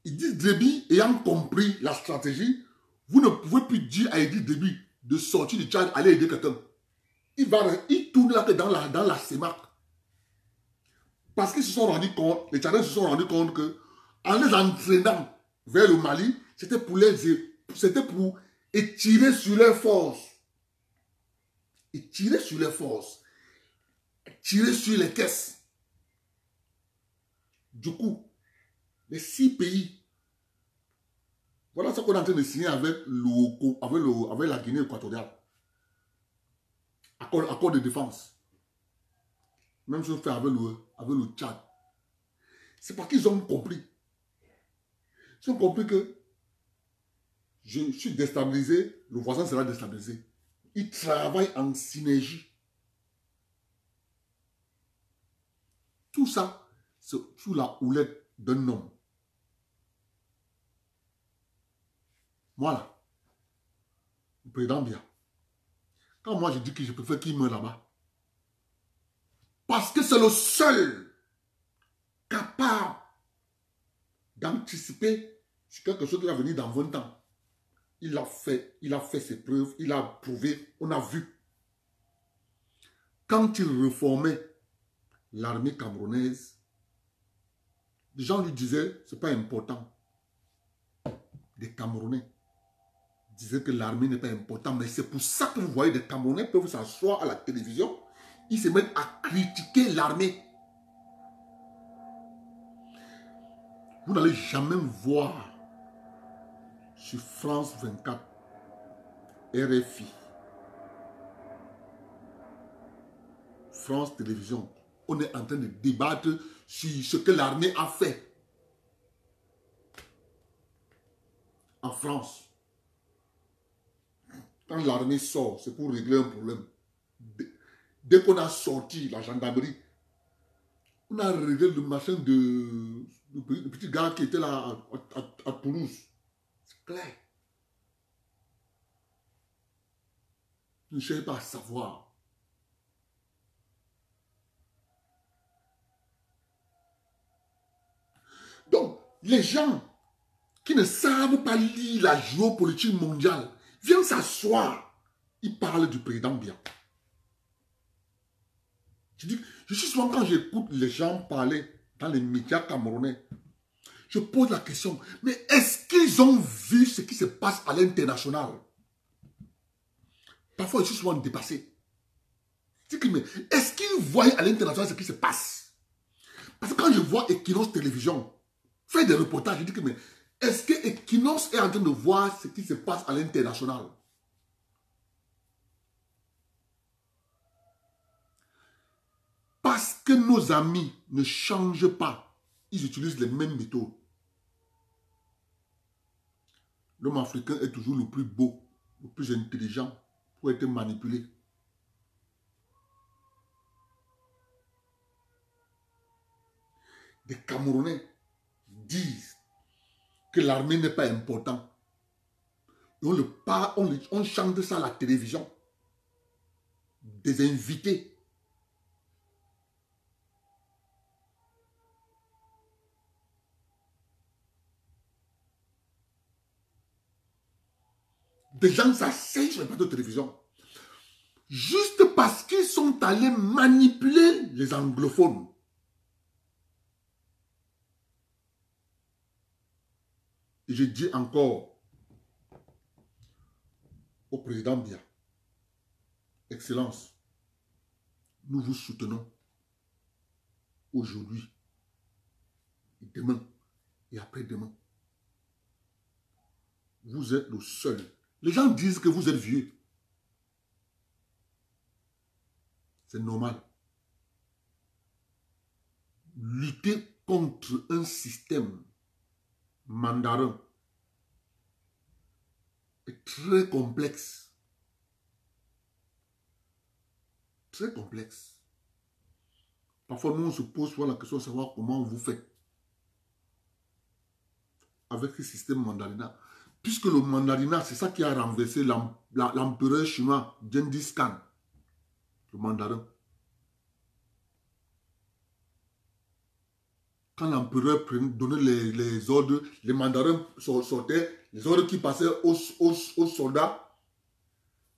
Ils disent Déby, ayant compris la stratégie, vous ne pouvez plus dire à Idriss Déby de sortir du Tchad, aller aider quelqu'un. Il tourne là dans la CEMAC. Parce qu'ils se sont rendus compte, les Tchadiens se sont rendus compte que en les entraînant vers le Mali, c'était pour étirer sur leurs forces. Tirer sur les caisses. Du coup, les 6 pays, voilà ce qu'on est en train de signer avec la Guinée équatoriale. Accord de défense. Même chose fait avec le Tchad. C'est parce qu'ils ont compris. Ils ont compris que je suis déstabilisé, le voisin sera déstabilisé. Ils travaillent en synergie. Tout ça, c'est sous la houlette d'un homme. Voilà. Le président Biya. Quand moi je dis que je préfère qu'il meure là-bas, Parce que c'est le seul capable d'anticiper sur quelque chose qui va venir dans 20 ans. Il a fait ses preuves, il a prouvé, on a vu. Quand il réformait l'armée camerounaise, les gens lui disaient, ce n'est pas important. Les Camerounais disaient que l'armée n'est pas importante, mais c'est pour ça que vous voyez des Camerounais peuvent s'asseoir à la télévision, ils se mettent à critiquer l'armée. Vous n'allez jamais voir sur France 24, RFI, France Télévisions, on est en train de débattre sur ce que l'armée a fait en France. Quand l'armée sort, c'est pour régler un problème. Dès qu'on a sorti la gendarmerie, on a réglé le machin de le petit gars qui était là à Toulouse. C'est clair. Ne cherchez pas à savoir. Donc, les gens qui ne savent pas lire la géopolitique mondiale viennent s'asseoir. Ils parlent du président Biya. Je suis souvent, quand j'écoute les gens parler dans les médias camerounais, je pose la question, mais est-ce qu'ils ont vu ce qui se passe à l'international? Parfois, je suis souvent dépassé. Est-ce qu'ils voient à l'international ce qui se passe? Parce que quand je vois Equinox Télévision faire des reportages, je dis que mais est-ce que Equinox est en train de voir ce qui se passe à l'international? Parce que nos amis ne changent pas, ils utilisent les mêmes méthodes. L'homme africain est toujours le plus beau, le plus intelligent pour être manipulé. Des Camerounais disent que l'armée n'est pas importante. Et on chante ça à la télévision. Des invités. Des gens s'asseyent sur les plateaux de télévision. Juste parce qu'ils sont allés manipuler les anglophones. Et je dis encore au président Biya, Excellence, nous vous soutenons aujourd'hui, et demain, et après-demain. Vous êtes le seul. Les gens disent que vous êtes vieux. C'est normal. Lutter contre un système mandarin est très complexe. Très complexe. Parfois, nous, on se pose souvent la question de savoir comment vous faites avec ce système mandarinat. Puisque le mandarinat, c'est ça qui a renversé l'empereur chinois Gengis Khan, le mandarin. Quand l'empereur donnait les ordres, les mandarins sortaient, les ordres qui passaient aux soldats,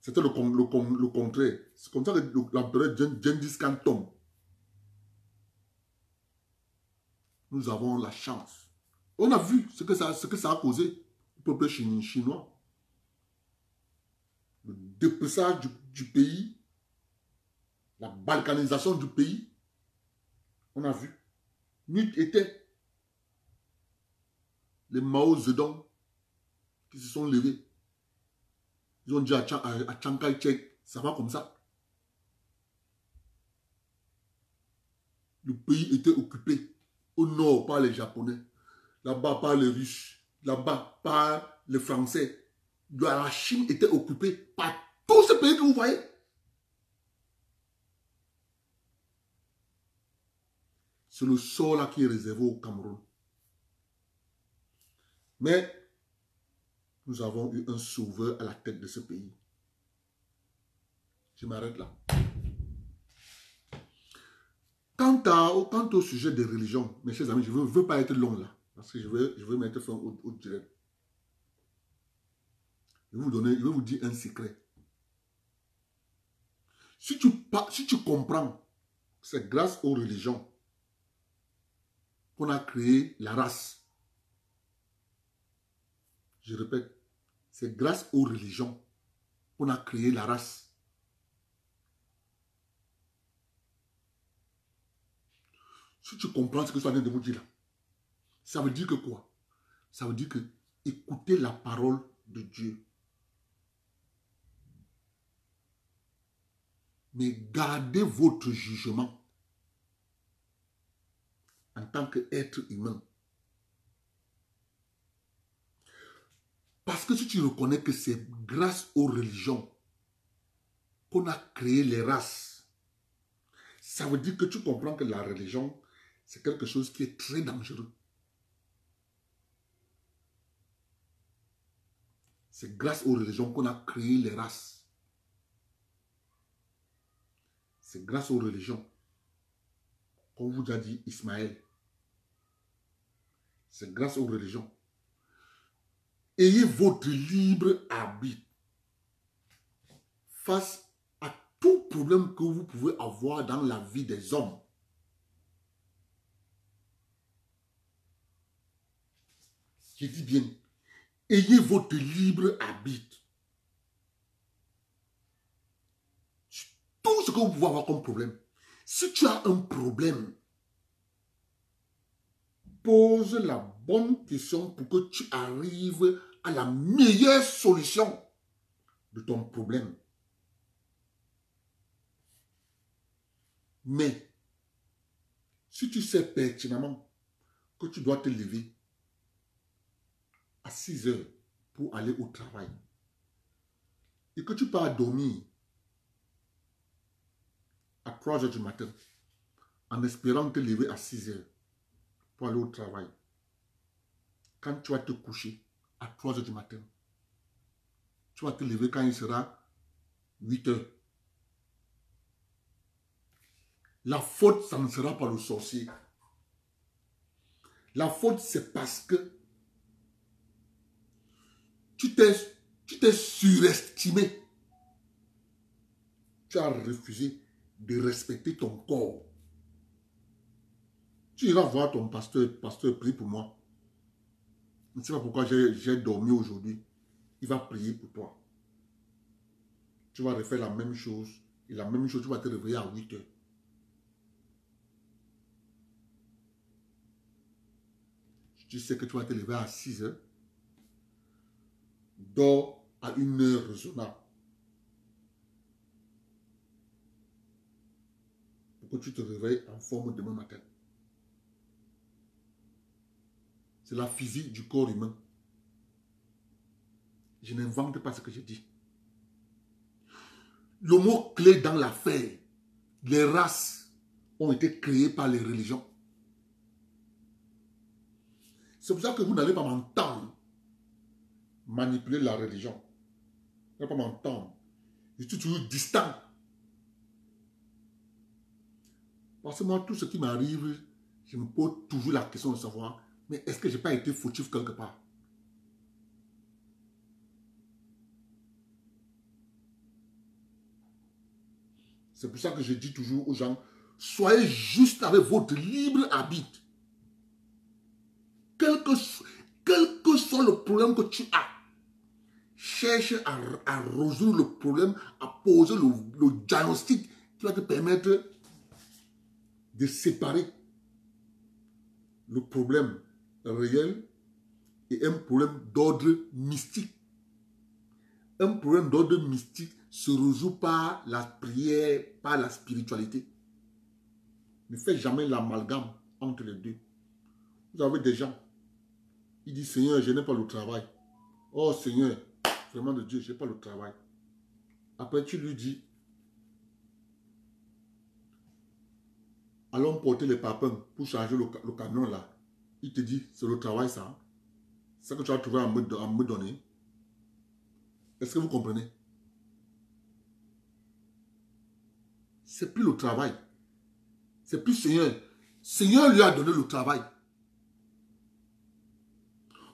c'était le contraire. C'est comme ça que l'empereur Gengis Khan tombe. Nous avons la chance. On a vu ce que ça a causé au peuple chinois. Le dépeçage du pays, la balkanisation du pays, on a vu. Nuit était les Mao Zedong qui se sont levés. Ils ont dit à Chiang Kai-shek, ça va comme ça. Le pays était occupé. Au nord par les Japonais, là-bas par les Russes, là-bas par les Français. La Chine était occupée par tous ces pays que vous voyez. C'est le sort là qui est réservé au Cameroun. Mais nous avons eu un sauveur à la tête de ce pays. Je m'arrête là. Quant au sujet des religions, mes chers amis, je ne veux pas être long là, parce que je veux mettre fin au direct. Je vais vous dire un secret. Si tu comprends, c'est grâce aux religions qu'on a créé la race. Je répète, c'est grâce aux religions qu'on a créé la race. Si tu comprends ce que je suis en train de vous dire là, ça veut dire que quoi? Ça veut dire que écoutez la parole de Dieu. Mais gardez votre jugement en tant qu'être humain. Parce que si tu reconnais que c'est grâce aux religions qu'on a créé les races, ça veut dire que tu comprends que la religion, c'est quelque chose qui est très dangereux. C'est grâce aux religions qu'on a créé les races. C'est grâce aux religions qu'on vous a dit Ismaël. C'est grâce aux religions. Ayez votre libre arbitre face à tout problème que vous pouvez avoir dans la vie des hommes. Je dis bien, ayez votre libre arbitre. Tout ce que vous pouvez avoir comme problème. Si tu as un problème, pose la bonne question pour que tu arrives à la meilleure solution de ton problème. Mais, si tu sais pertinemment que tu dois te lever à 6 heures pour aller au travail et que tu pars dormir à 3 heures du matin en espérant te lever à 6 heures pour aller au travail, quand tu vas te coucher à 3 heures du matin, tu vas te lever quand il sera 8 heures. La faute, ça ne sera pas le sorcier. La faute, c'est parce que tu t'es surestimé. Tu as refusé de respecter ton corps. Tu iras voir ton pasteur, prie pour moi. Je ne sais pas pourquoi j'ai dormi aujourd'hui. Il va prier pour toi. Tu vas refaire la même chose. Et la même chose, tu vas te réveiller à 8 heures. Tu sais que tu vas te lever à 6 heures. Dors à une heure raisonnable. Pour que tu te réveilles en forme demain matin. C'est la physique du corps humain. Je n'invente pas ce que je dis. Le mot clé dans l'affaire, les races ont été créées par les religions. C'est pour ça que vous n'allez pas m'entendre manipuler la religion. Vous n'allez pas m'entendre. Je suis toujours distant. Parce que moi, tout ce qui m'arrive, je me pose toujours la question de savoir, mais est-ce que je n'ai pas été fautif quelque part? C'est pour ça que je dis toujours aux gens, soyez juste avec votre libre arbitre. Quel que soit le problème que tu as, cherche à résoudre le problème, à poser le diagnostic qui va te permettre de séparer le problème réel et un problème d'ordre mystique. Un problème d'ordre mystique se résout par la prière, par la spiritualité. Ne faites jamais l'amalgame entre les deux. Vous avez des gens, ils disent, Seigneur, je n'ai pas le travail. Oh Seigneur, vraiment de Dieu, je n'ai pas le travail. Après, tu lui dis, allons porter les papins pour charger le camion là. Il te dit, c'est le travail ça. C'est ce que tu vas trouver à me donner. Est-ce que vous comprenez? C'est plus le travail. C'est plus Seigneur. Seigneur lui a donné le travail.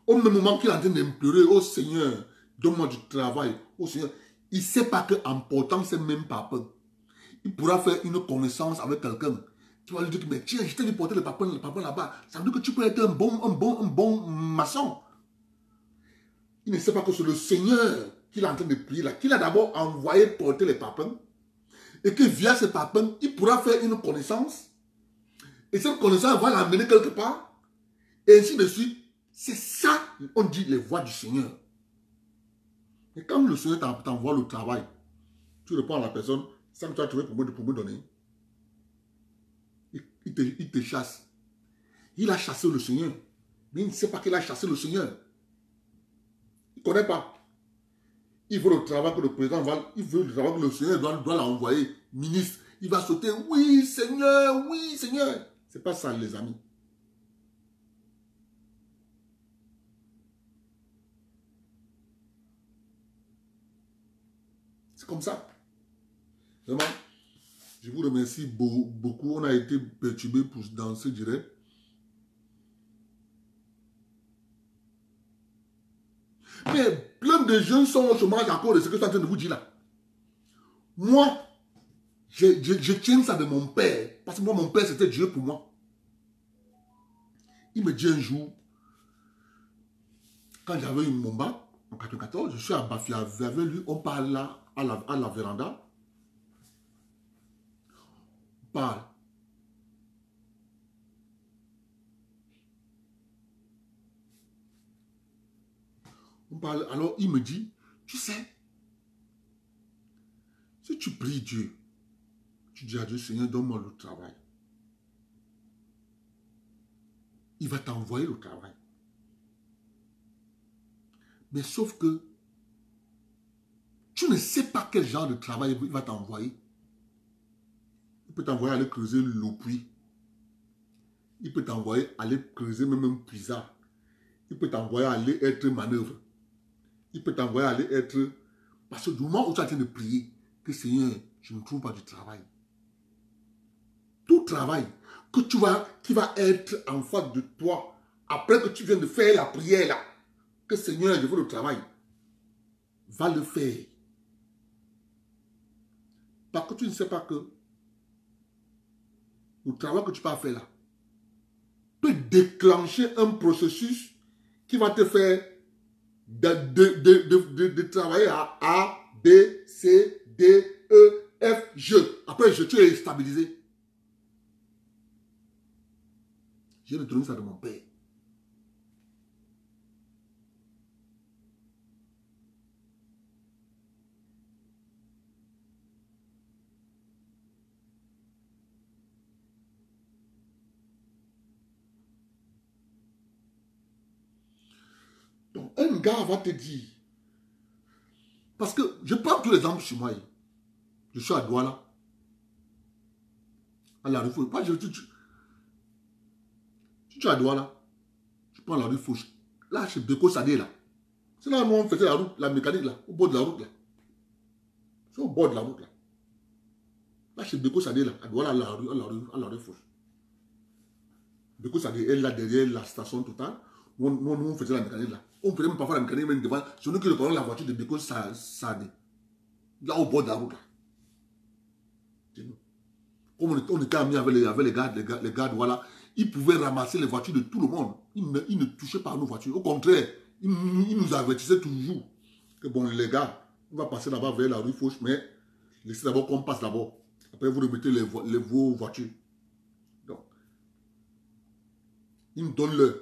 Au même moment qu'il est en train d'implorer, oh Seigneur, donne-moi du travail. Oh Seigneur, il ne sait pas qu'en portant ces mêmes papins, il pourra faire une connaissance avec quelqu'un. Tu vas lui dire, mais tiens, je t'ai dit porter le papin là-bas. Ça veut dire que tu peux être un bon maçon. Il ne sait pas que c'est le Seigneur qu'il est en train de prier là, qu'il a d'abord envoyé porter les papins. Et que via ces papins, il pourra faire une connaissance. Et cette connaissance va l'amener quelque part. Et ainsi de suite. C'est ça, on dit les voies du Seigneur. Et quand le Seigneur t'envoie le travail, tu réponds à la personne, ça que tu as trouvé pour me donner. Il te chasse. Il a chassé le Seigneur. Mais il ne sait pas qu'il a chassé le Seigneur. Il ne connaît pas. Il veut le travail que le président va, il veut le travail que le Seigneur doit l'envoyer. Ministre, il va sauter. Oui, Seigneur, oui, Seigneur. Ce n'est pas ça, les amis. C'est comme ça. Vraiment, je vous remercie beaucoup. On a été perturbés dans ce direct. Mais plein de jeunes sont au chômage à cause de ce que je suis en train de vous dire là. Moi, je tiens ça de mon père. Parce que moi, mon père, c'était Dieu pour moi. Il me dit un jour, quand j'avais eu mon bac, en 94, je suis à Bafia avec lui, on parle là, à la véranda. On parle. On parle. Alors, il me dit, tu sais, si tu pries Dieu, tu dis à Dieu, Seigneur, donne-moi le travail. Il va t'envoyer le travail. Mais sauf que tu ne sais pas quel genre de travail il va t'envoyer. Il peut t'envoyer aller creuser le puits. Il peut t'envoyer aller creuser même un puisard. Il peut t'envoyer aller être manœuvre. Il peut t'envoyer aller être... Parce que du moment où tu es en train de prier, que Seigneur, je ne trouve pas du travail. Tout travail que qui va être en face de toi, après que tu viens de faire la prière là, que Seigneur, je veux le travail, va le faire. Parce que tu ne sais pas que le travail que tu vas faire là peut déclencher un processus qui va te faire de travailler à A, B, C, D, E, F, G. Après, tu es stabilisé. J'ai retenu ça de mon père. Donc, un gars va te dire, parce que je prends tous les exemples chez moi. Je suis à Douala. À la rue Fauche. Si tu es à Douala, je prends la rue Fauche. Là, chez Beko Sadé, là. C'est là où on faisait la route, la mécanique, là, au bord de la route, là. C'est au bord de la route, là. Là, chez Beko Sadé, là, à Douala, à la rue Fauche. Beko Sadé est là derrière la station Total. Nous, on faisait la mécanique, là. On faisait même parfois la mécanique, même devant. C'est nous qui prenons la voiture de Beko Sadé. Là, au bord de la route, là. C'est nous. Comme on était amis avec les gars, voilà, ils pouvaient ramasser les voitures de tout le monde. Ils ne touchaient pas à nos voitures. Au contraire, ils nous avertissaient toujours que bon, les gars, on va passer là-bas vers la rue Fauche, mais laissez d'abord qu'on passe d'abord. Après, vous remettez vos voitures. Donc, ils nous donnent l'heure.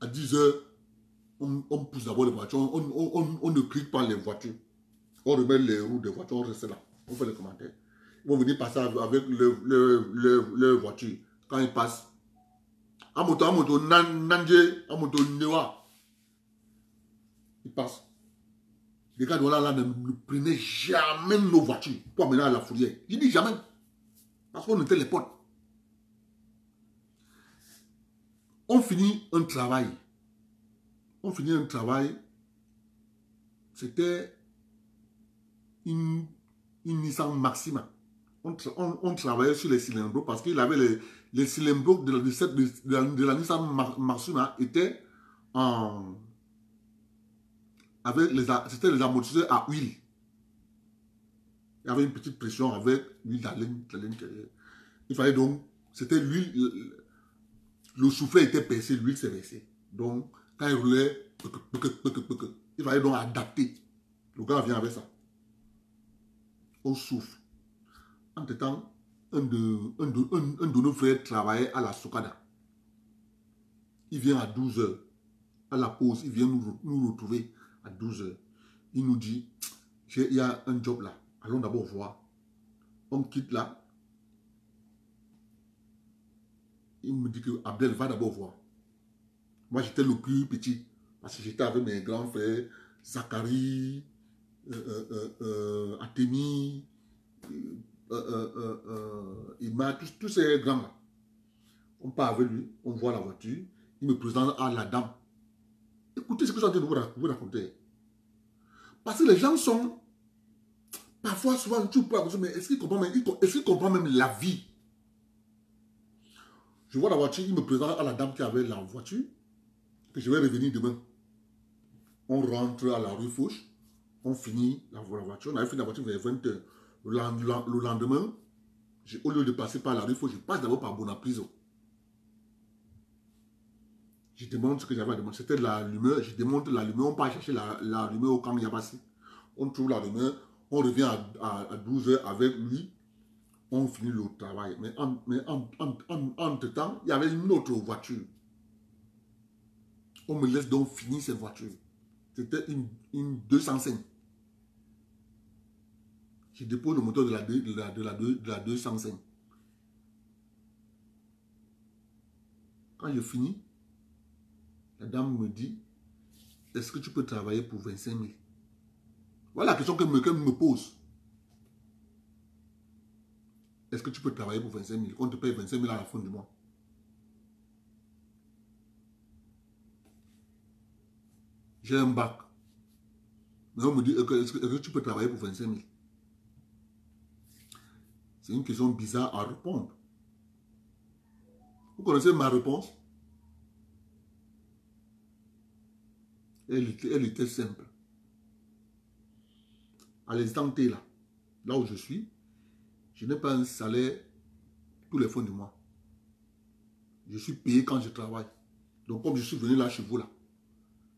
À 10 h, on pousse d'abord les voitures. On ne clique pas les voitures. On remet les roues des voitures, on reste là. On fait les commentaires. Ils vont venir passer avec leur voiture. Quand ils passent, Amoto Nanje, Amoto Newa, ils passent. Les gars de là ne prenaient jamais nos voitures pour amener à la fourrière. Je dis jamais. Parce qu'on était les potes. On finit un travail. C'était une Nissan Maxima. on travaillait sur les cylindres parce qu'il avait les cylindres de la Nissan Marsuna étaient en... C'était les amortisseurs à huile. Il y avait une petite pression avec l'huile à l'intérieur. Il fallait donc, c'était l'huile, le soufflet était percé, l'huile s'est versée. Donc, quand il roulait, il fallait donc adapter. Le gars vient avec ça. On souffle. Entre-temps, un de nos frères travaillait à la Sokada. Il vient à 12 h. À la pause, il vient nous retrouver à 12 h. Il nous dit, il y a un job là. Allons d'abord voir. On quitte là. Il me dit que Abdel va d'abord voir. Moi, j'étais le plus petit. Parce que j'étais avec mes grands frères, Zachary, Athémie, Ima, tous ces grands-là. On part avec lui, on voit la voiture. Il me présente à la dame. Écoutez ce que je suis en train de vous raconter. Parce que les gens sont... Parfois, souvent, tu peux dire, mais est-ce qu'il comprend même la vie? Je vois la voiture, il me présente à la dame qui avait la voiture, que je vais revenir demain. On rentre à la rue Fauche, on finit la voiture, on avait fini la voiture vers 20 h. Le lendemain, au lieu de passer par la rue Fauche, je passe d'abord par Bonapriso. Je demande ce que j'avais à demander. C'était l'allumeur, je demande l'allumeur, on part chercher l'allumeur au camp Yabassi. On trouve l'allumeur, on revient à 12 h avec lui, on finit le travail. Mais entre-temps, il y avait une autre voiture. On me laisse donc finir cette voiture. C'était une 205. Je dépose le moteur de la 205. Quand je finis, la dame me dit, est-ce que tu peux travailler pour 25 000? Voilà la question qu'elle me pose. Est-ce que tu peux travailler pour 25 000? On te paye 25 000 à la fin du mois. J'ai un bac. Mais on me dit, est-ce que tu peux travailler pour 25 000? C'est une question bizarre à répondre. Vous connaissez ma réponse? Elle était simple. À l'instant T, là où je suis, je n'ai pas un salaire tous les fins du mois. Je suis payé quand je travaille. Donc, comme je suis venu là chez vous, là,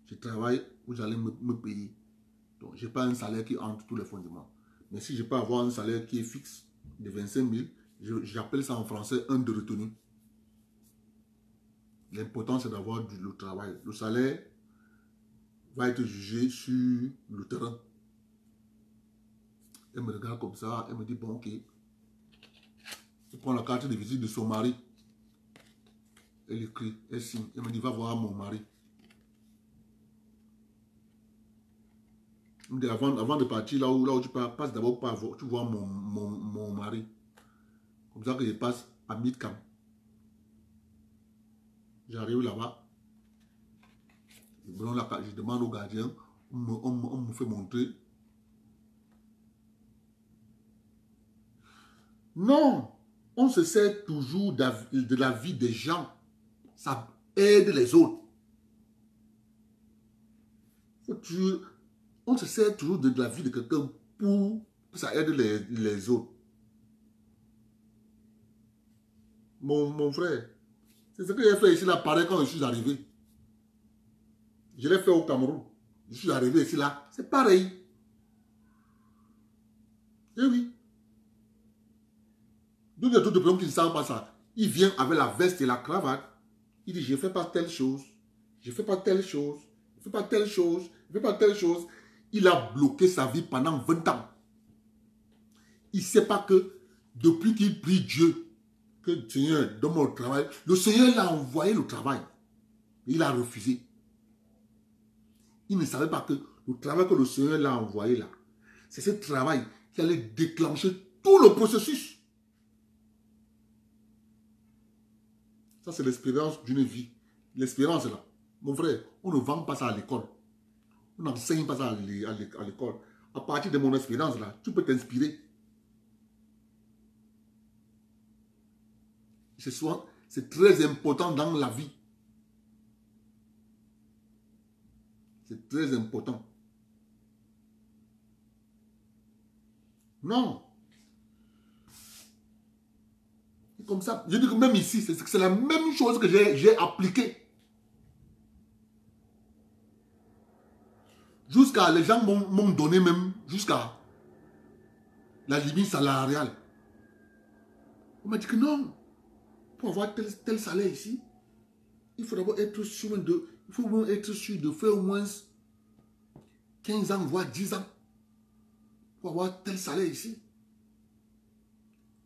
je travaille, vous allez me payer. Donc, je n'ai pas un salaire qui entre tous les fins du mois. Mais si je peux avoir un salaire qui est fixe de 25 000, j'appelle ça en français un de retenu. L'important, c'est d'avoir le travail. Le salaire va être jugé sur le terrain. Elle me regarde comme ça, elle me dit, bon, ok. Elle prend la carte de visite de son mari. Elle écrit, elle signe. Elle me dit, va voir mon mari. Elle me dit, avant de partir, là où tu pars, passe d'abord par tu vois mon mari. Comme ça que je passe à Midcam. J'arrive là-bas. Je demande au gardien, on me fait montrer. Non, on se sert toujours de la vie des gens. Ça aide les autres. On se sert toujours de la vie de quelqu'un pour que ça aide les autres. Mon frère, c'est ce que j'ai fait ici là, pareil quand je suis arrivé. Je l'ai fait au Cameroun. Je suis arrivé ici là, c'est pareil. Eh oui. Donc il y a d'autres personnes qui ne savent pas ça. Il vient avec la veste et la cravate. Il dit, je ne fais pas telle chose. Je ne fais pas telle chose. Je ne fais pas telle chose. Je ne fais pas telle chose. Il a bloqué sa vie pendant 20 ans. Il ne sait pas que depuis qu'il prie Dieu, que le Seigneur donne le travail, le Seigneur l'a envoyé le travail. Il a refusé. Il ne savait pas que le travail que le Seigneur l'a envoyé là, c'est ce travail qui allait déclencher tout le processus. Ça, c'est l'expérience d'une vie. L'expérience là. Mon frère, on ne vend pas ça à l'école. On n'enseigne pas ça à l'école. À partir de mon expérience là, tu peux t'inspirer. C'est très important dans la vie. C'est très important. Non. Comme ça, je dis que même ici, c'est la même chose que j'ai appliquée. Jusqu'à, les gens m'ont donné même, jusqu'à la limite salariale. On m'a dit que non, pour avoir tel salaire ici, il faut d'abord être sûr de faire au moins 15 ans, voire 10 ans, pour avoir tel salaire ici.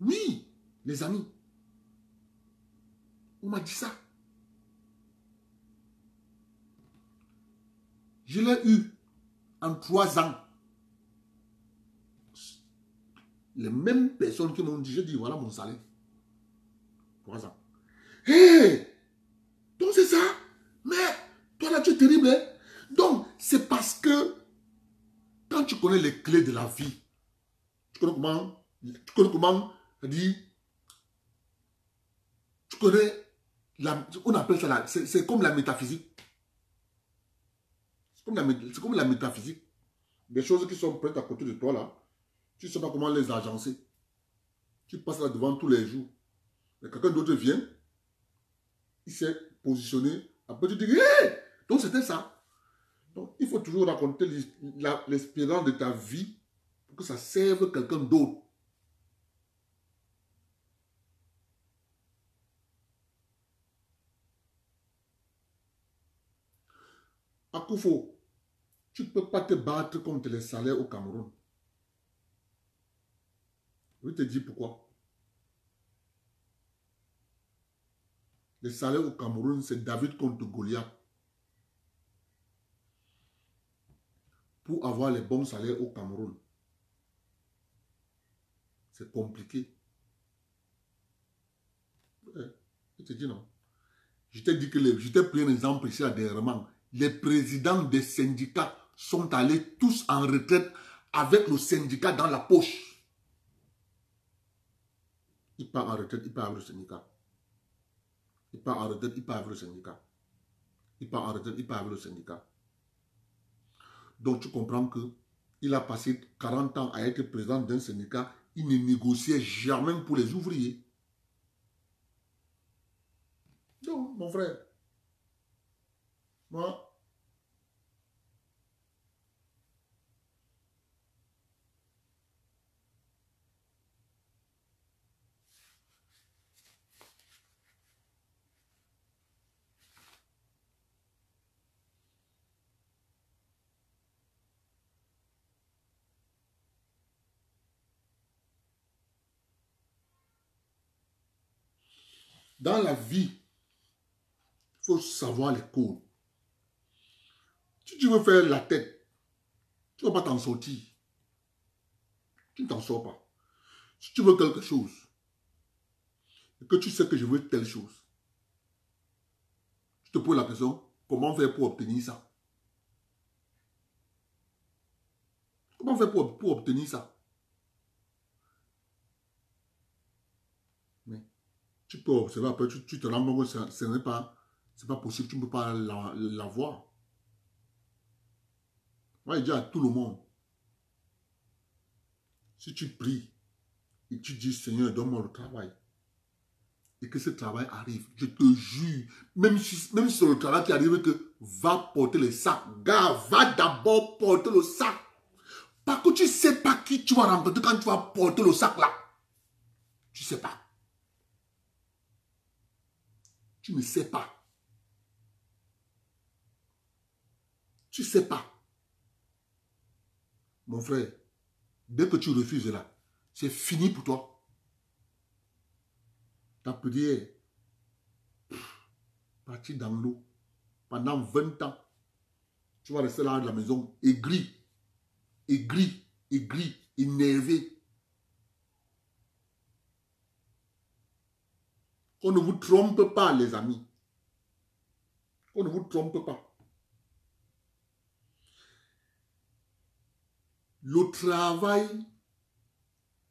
Oui, les amis. On m'a dit ça. Je l'ai eu en 3 ans. Les mêmes personnes qui m'ont dit, j'ai dit, voilà mon salaire. 3 ans. Hé, hey, donc c'est ça. Mais toi là, tu es terrible. Hein? Donc, c'est parce que quand tu connais les clés de la vie, tu connais comment, c'est-à-dire, tu connais, on appelle ça, c'est comme la métaphysique. C'est comme la métaphysique. Des choses qui sont prêtes à côté de toi là, tu ne sais pas comment les agencer. Tu passes là devant tous les jours. Et quelqu'un d'autre vient, il s'est positionné, après tu dis, hé, hey! Donc c'était ça. Donc il faut toujours raconter l'espérance de ta vie pour que ça serve quelqu'un d'autre. À Koufo, tu ne peux pas te battre contre les salaires au Cameroun. Je te dis pourquoi. Les salaires au Cameroun, c'est David contre Goliath. Pour avoir les bons salaires au Cameroun, c'est compliqué. Je te dis non. Je t'ai dit que je t'ai pris un exemple ici dernièrement. Les présidents des syndicats sont allés tous en retraite avec le syndicat dans la poche. Il part en retraite, il part avec le syndicat. Il part en retraite, il part avec le syndicat. Il part en retraite, il part avec le syndicat. Donc tu comprends que il a passé 40 ans à être président d'un syndicat, il ne négociait jamais pour les ouvriers. Donc, mon frère, moi, dans la vie, il faut savoir les codes. Si tu veux faire la tête, tu ne vas pas t'en sortir. Tu ne t'en sors pas. Si tu veux quelque chose, et que tu sais que je veux telle chose, je te pose la question, comment faire pour obtenir ça? Comment faire pour obtenir ça? Mais tu peux observer, après tu te rends compte que ce n'est pas, c'est pas possible, tu ne peux pas l'avoir. Moi, je dis à tout le monde, si tu pries et tu dis, Seigneur, donne-moi le travail, et que ce travail arrive, je te jure, même si c'est le travail qui arrive, que va porter le sac. Gars, va d'abord porter le sac. Parce que tu ne sais pas qui tu vas rencontrer quand tu vas porter le sac là. Tu ne sais pas. Tu ne sais pas. Tu ne sais pas. Mon frère, dès que tu refuses là, c'est fini pour toi. Ta prière, partir dans l'eau pendant 20 ans. Tu vas rester là à la maison, aigri, énervé. Qu'on ne vous trompe pas, les amis. Qu'on ne vous trompe pas. Le travail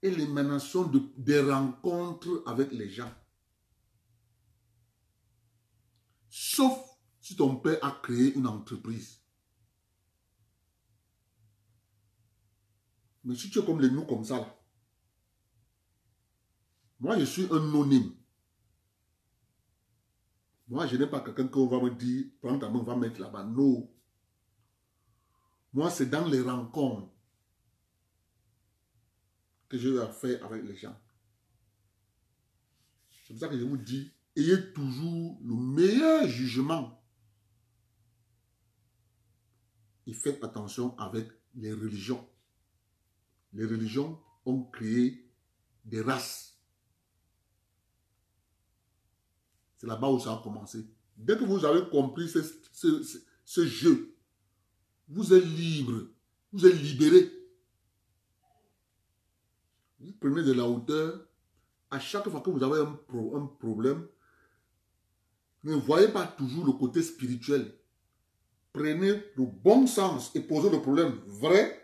est l'émanation des rencontres avec les gens. Sauf si ton père a créé une entreprise. Mais si tu es comme les nous comme ça, là, moi je suis un anonyme. Moi je n'ai pas quelqu'un qu'on va me dire, prends ta main, on va mettre là-bas. Non. Moi c'est dans les rencontres que j'ai eu à faire avec les gens. C'est pour ça que je vous dis, ayez toujours le meilleur jugement. Et faites attention avec les religions. Les religions ont créé des races. C'est là-bas où ça a commencé. Dès que vous avez compris ce jeu, vous êtes libre, vous êtes libéré. Vous prenez de la hauteur. À chaque fois que vous avez un problème, ne voyez pas toujours le côté spirituel. Prenez le bon sens et posez le problème vrai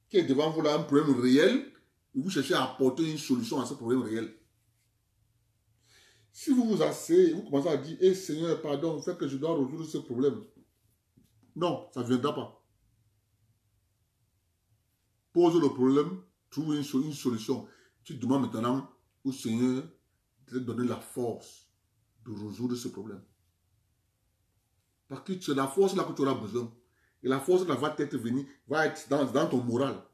qui est devant vous là, un problème réel, et vous cherchez à apporter une solution à ce problème réel. Si vous vous asseyez, vous commencez à dire, hey, Seigneur, pardon, fait que je dois résoudre ce problème. Non, ça ne viendra pas. Pose le problème, trouve une solution. Tu demandes maintenant au Seigneur de te donner la force de résoudre ce problème. Parce que c'est la force là que tu auras besoin. Et la force là va être dans ton moral.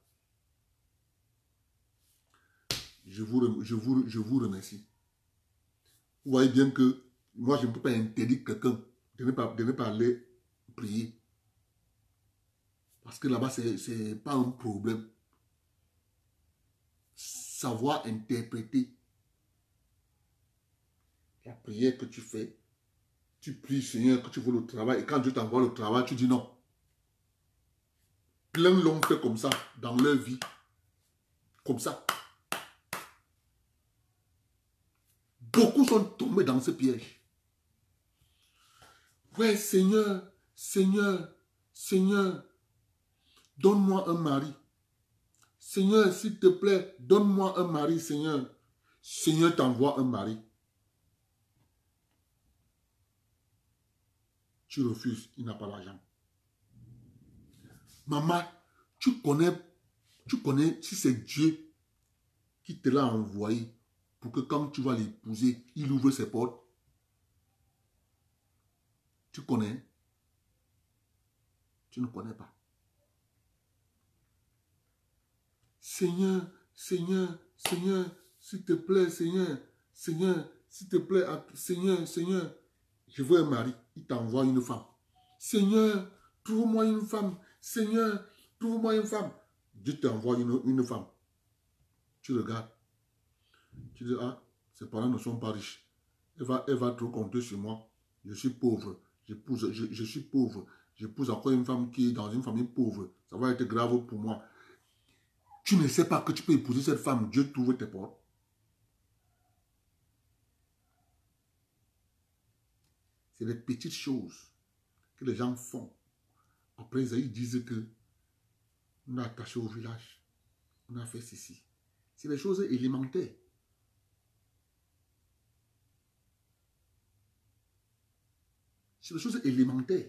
Je vous remercie. Vous voyez bien que moi, je ne peux pas interdire quelqu'un de ne pas aller prier. Parce que là-bas, ce n'est pas un problème. Savoir interpréter la prière que tu fais. Tu pries, Seigneur, que tu veux le travail. Et quand Dieu t'envoie le travail, tu dis non. Plein l'ont fait comme ça dans leur vie. Comme ça. Beaucoup sont tombés dans ce piège. Ouais, Seigneur, Seigneur, Seigneur, donne-moi un mari. Seigneur, s'il te plaît, donne-moi un mari, Seigneur. Seigneur t'envoie un mari. Tu refuses, il n'a pas l'argent. Maman, tu connais si c'est Dieu qui te l'a envoyé pour que quand tu vas l'épouser, il ouvre ses portes. Tu connais? Tu ne connais pas. Seigneur, Seigneur, Seigneur, s'il te plaît, Seigneur, Seigneur, s'il te plaît, Seigneur, Seigneur, je veux un mari, il t'envoie une femme. Seigneur, trouve-moi une femme. Seigneur, trouve-moi une femme. Dieu t'envoie une femme. Tu regardes. Tu dis, ah, ses parents ne sont pas riches. Elle va trop compter sur moi. Je suis pauvre. Je suis pauvre. J'épouse encore une femme qui est dans une famille pauvre. Ça va être grave pour moi. Tu ne sais pas que tu peux épouser cette femme. Dieu t'ouvre tes portes. C'est les petites choses que les gens font. Après, ils disent que on a attaché au village. On a fait ceci. C'est des choses élémentaires. C'est des choses élémentaires.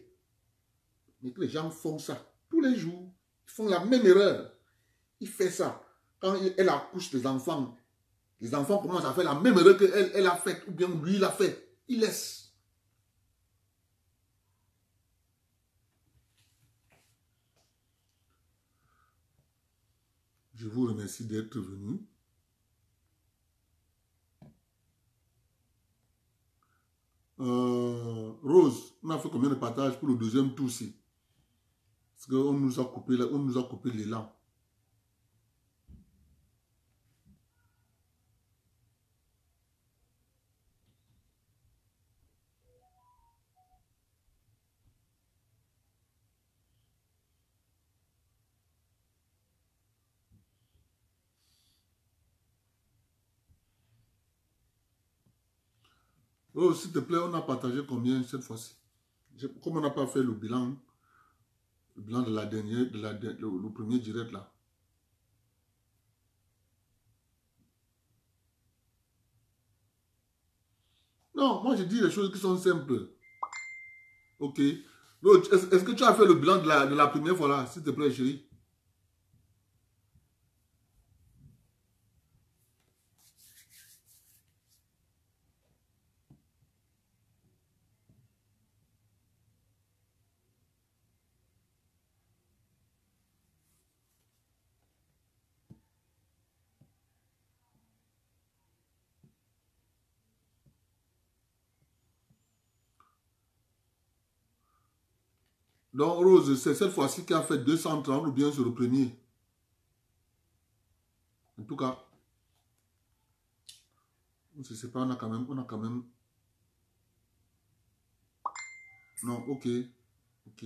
Mais que les gens font ça tous les jours. Ils font la même erreur. Ils font ça. Quand elle accouche des enfants, les enfants commencent à faire la même erreur qu'elle a faite, ou bien lui l'a fait. Il laisse. Je vous remercie d'être venu. Rose, on a fait combien de partages pour le deuxième tour-ci? Parce qu'on nous a coupé l'élan. Oh, s'il te plaît, on a partagé combien cette fois-ci? Comme on n'a pas fait le bilan de la dernière, le premier direct là. Non, moi je dis les choses qui sont simples. Ok. Rose, est-ce que tu as fait le bilan de la première fois là, s'il te plaît, chérie? Donc, Rose, c'est cette fois-ci qui a fait 230 ou bien sur le premier. En tout cas, je ne sais pas, on a quand même... Non, ok. Ok.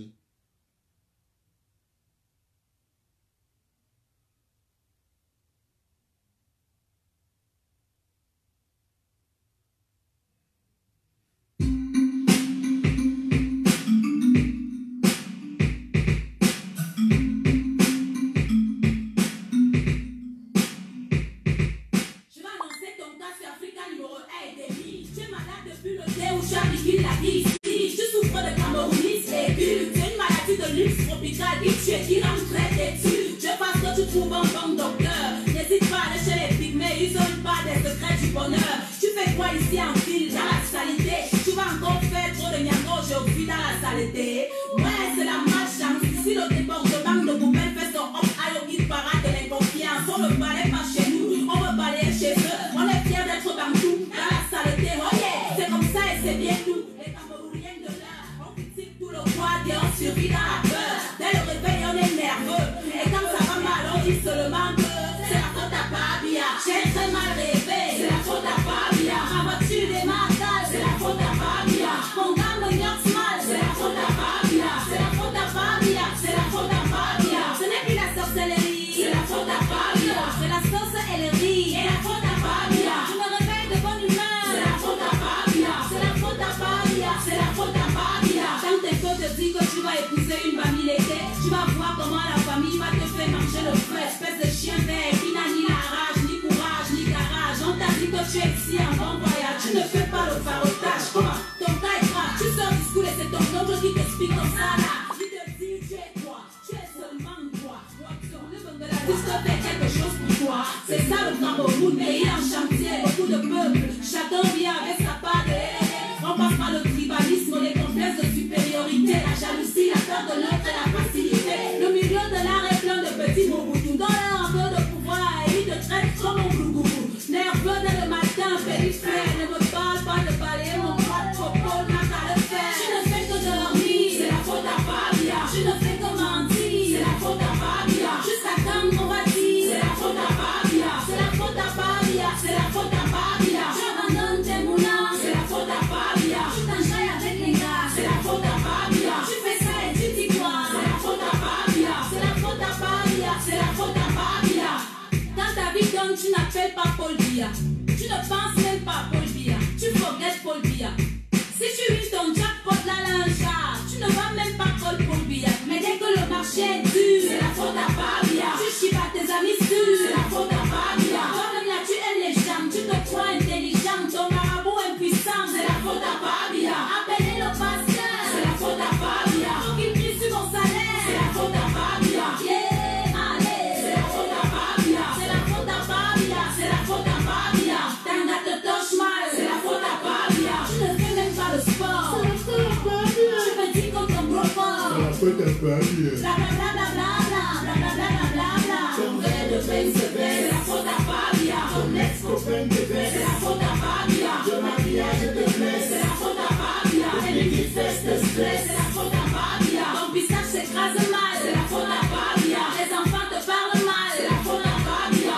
Tu n'appelles pas Paul Biya. Tu ne penses même pas à Paul Biya. Tu forgettes Paul Biya. Si tu vis ton jackpot la linge, tu ne vas même pas call Paul Biya. Mais dès que le marché est dur, c'est la faute à Fabia. Tu chies à tes amis sûrs, c'est la faute à Fabia. Toi-même tu aimes les gens, tu te crois intelligent. Ton marabout impuissant, c'est la faute à Fabia. Appelez le pasteur, c'est la faute à Fabia. Faut qu'il prie sur mon salaire, c'est la faute à Fabia. Yeah, allez, c'est la faute à Fabia. C'est la faute à Fabia, c'est la faute à Fabia. Tanga te touche mal, c'est la faute à Fabia. Tu ne fais même pas le sport, c'est la faute à Fabia. Tu me dis comme ton gros porc, c'est la faute à Fabia. Bla bla bla bla bla bla bla bla bla bla bla. Ton verre de peine se baisse, c'est la faute à Fabia. Ton ex-copain te baisse, c'est la faute à Fabia. Le mariage te blesse, c'est la faute à Fabia. Et les petites fesses te stressent, c'est la faute à Fabia. Ton pistache s'écrase mal, c'est la faute à Fabia. Les enfants te parlent mal, c'est la faute à Fabia.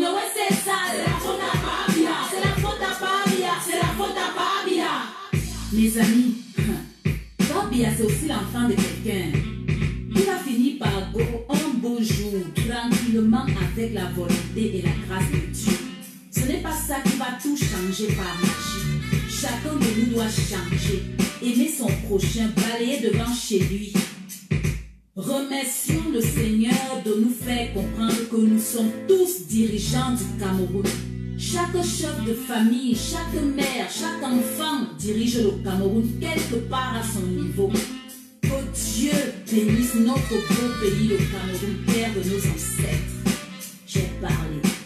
Ouais, c'est ça, c'est la faute à Fabia. C'est la faute à Fabia, c'est la faute à Fabia. Mes amis, Fabia c'est aussi l'enfant de quelqu'un. Il va finir par go un beau jour, tranquillement avec la volonté et la grâce de Dieu. Ce n'est pas ça qui va tout changer par magie. Chacun de nous doit changer, aimer son prochain, balayer devant chez lui. Remercions le Seigneur de nous faire comprendre que nous sommes tous dirigeants du Cameroun. Chaque chef de famille, chaque mère, chaque enfant dirige le Cameroun quelque part à son niveau. Que Dieu bénisse notre beau pays, le Cameroun, père de nos ancêtres. J'ai parlé.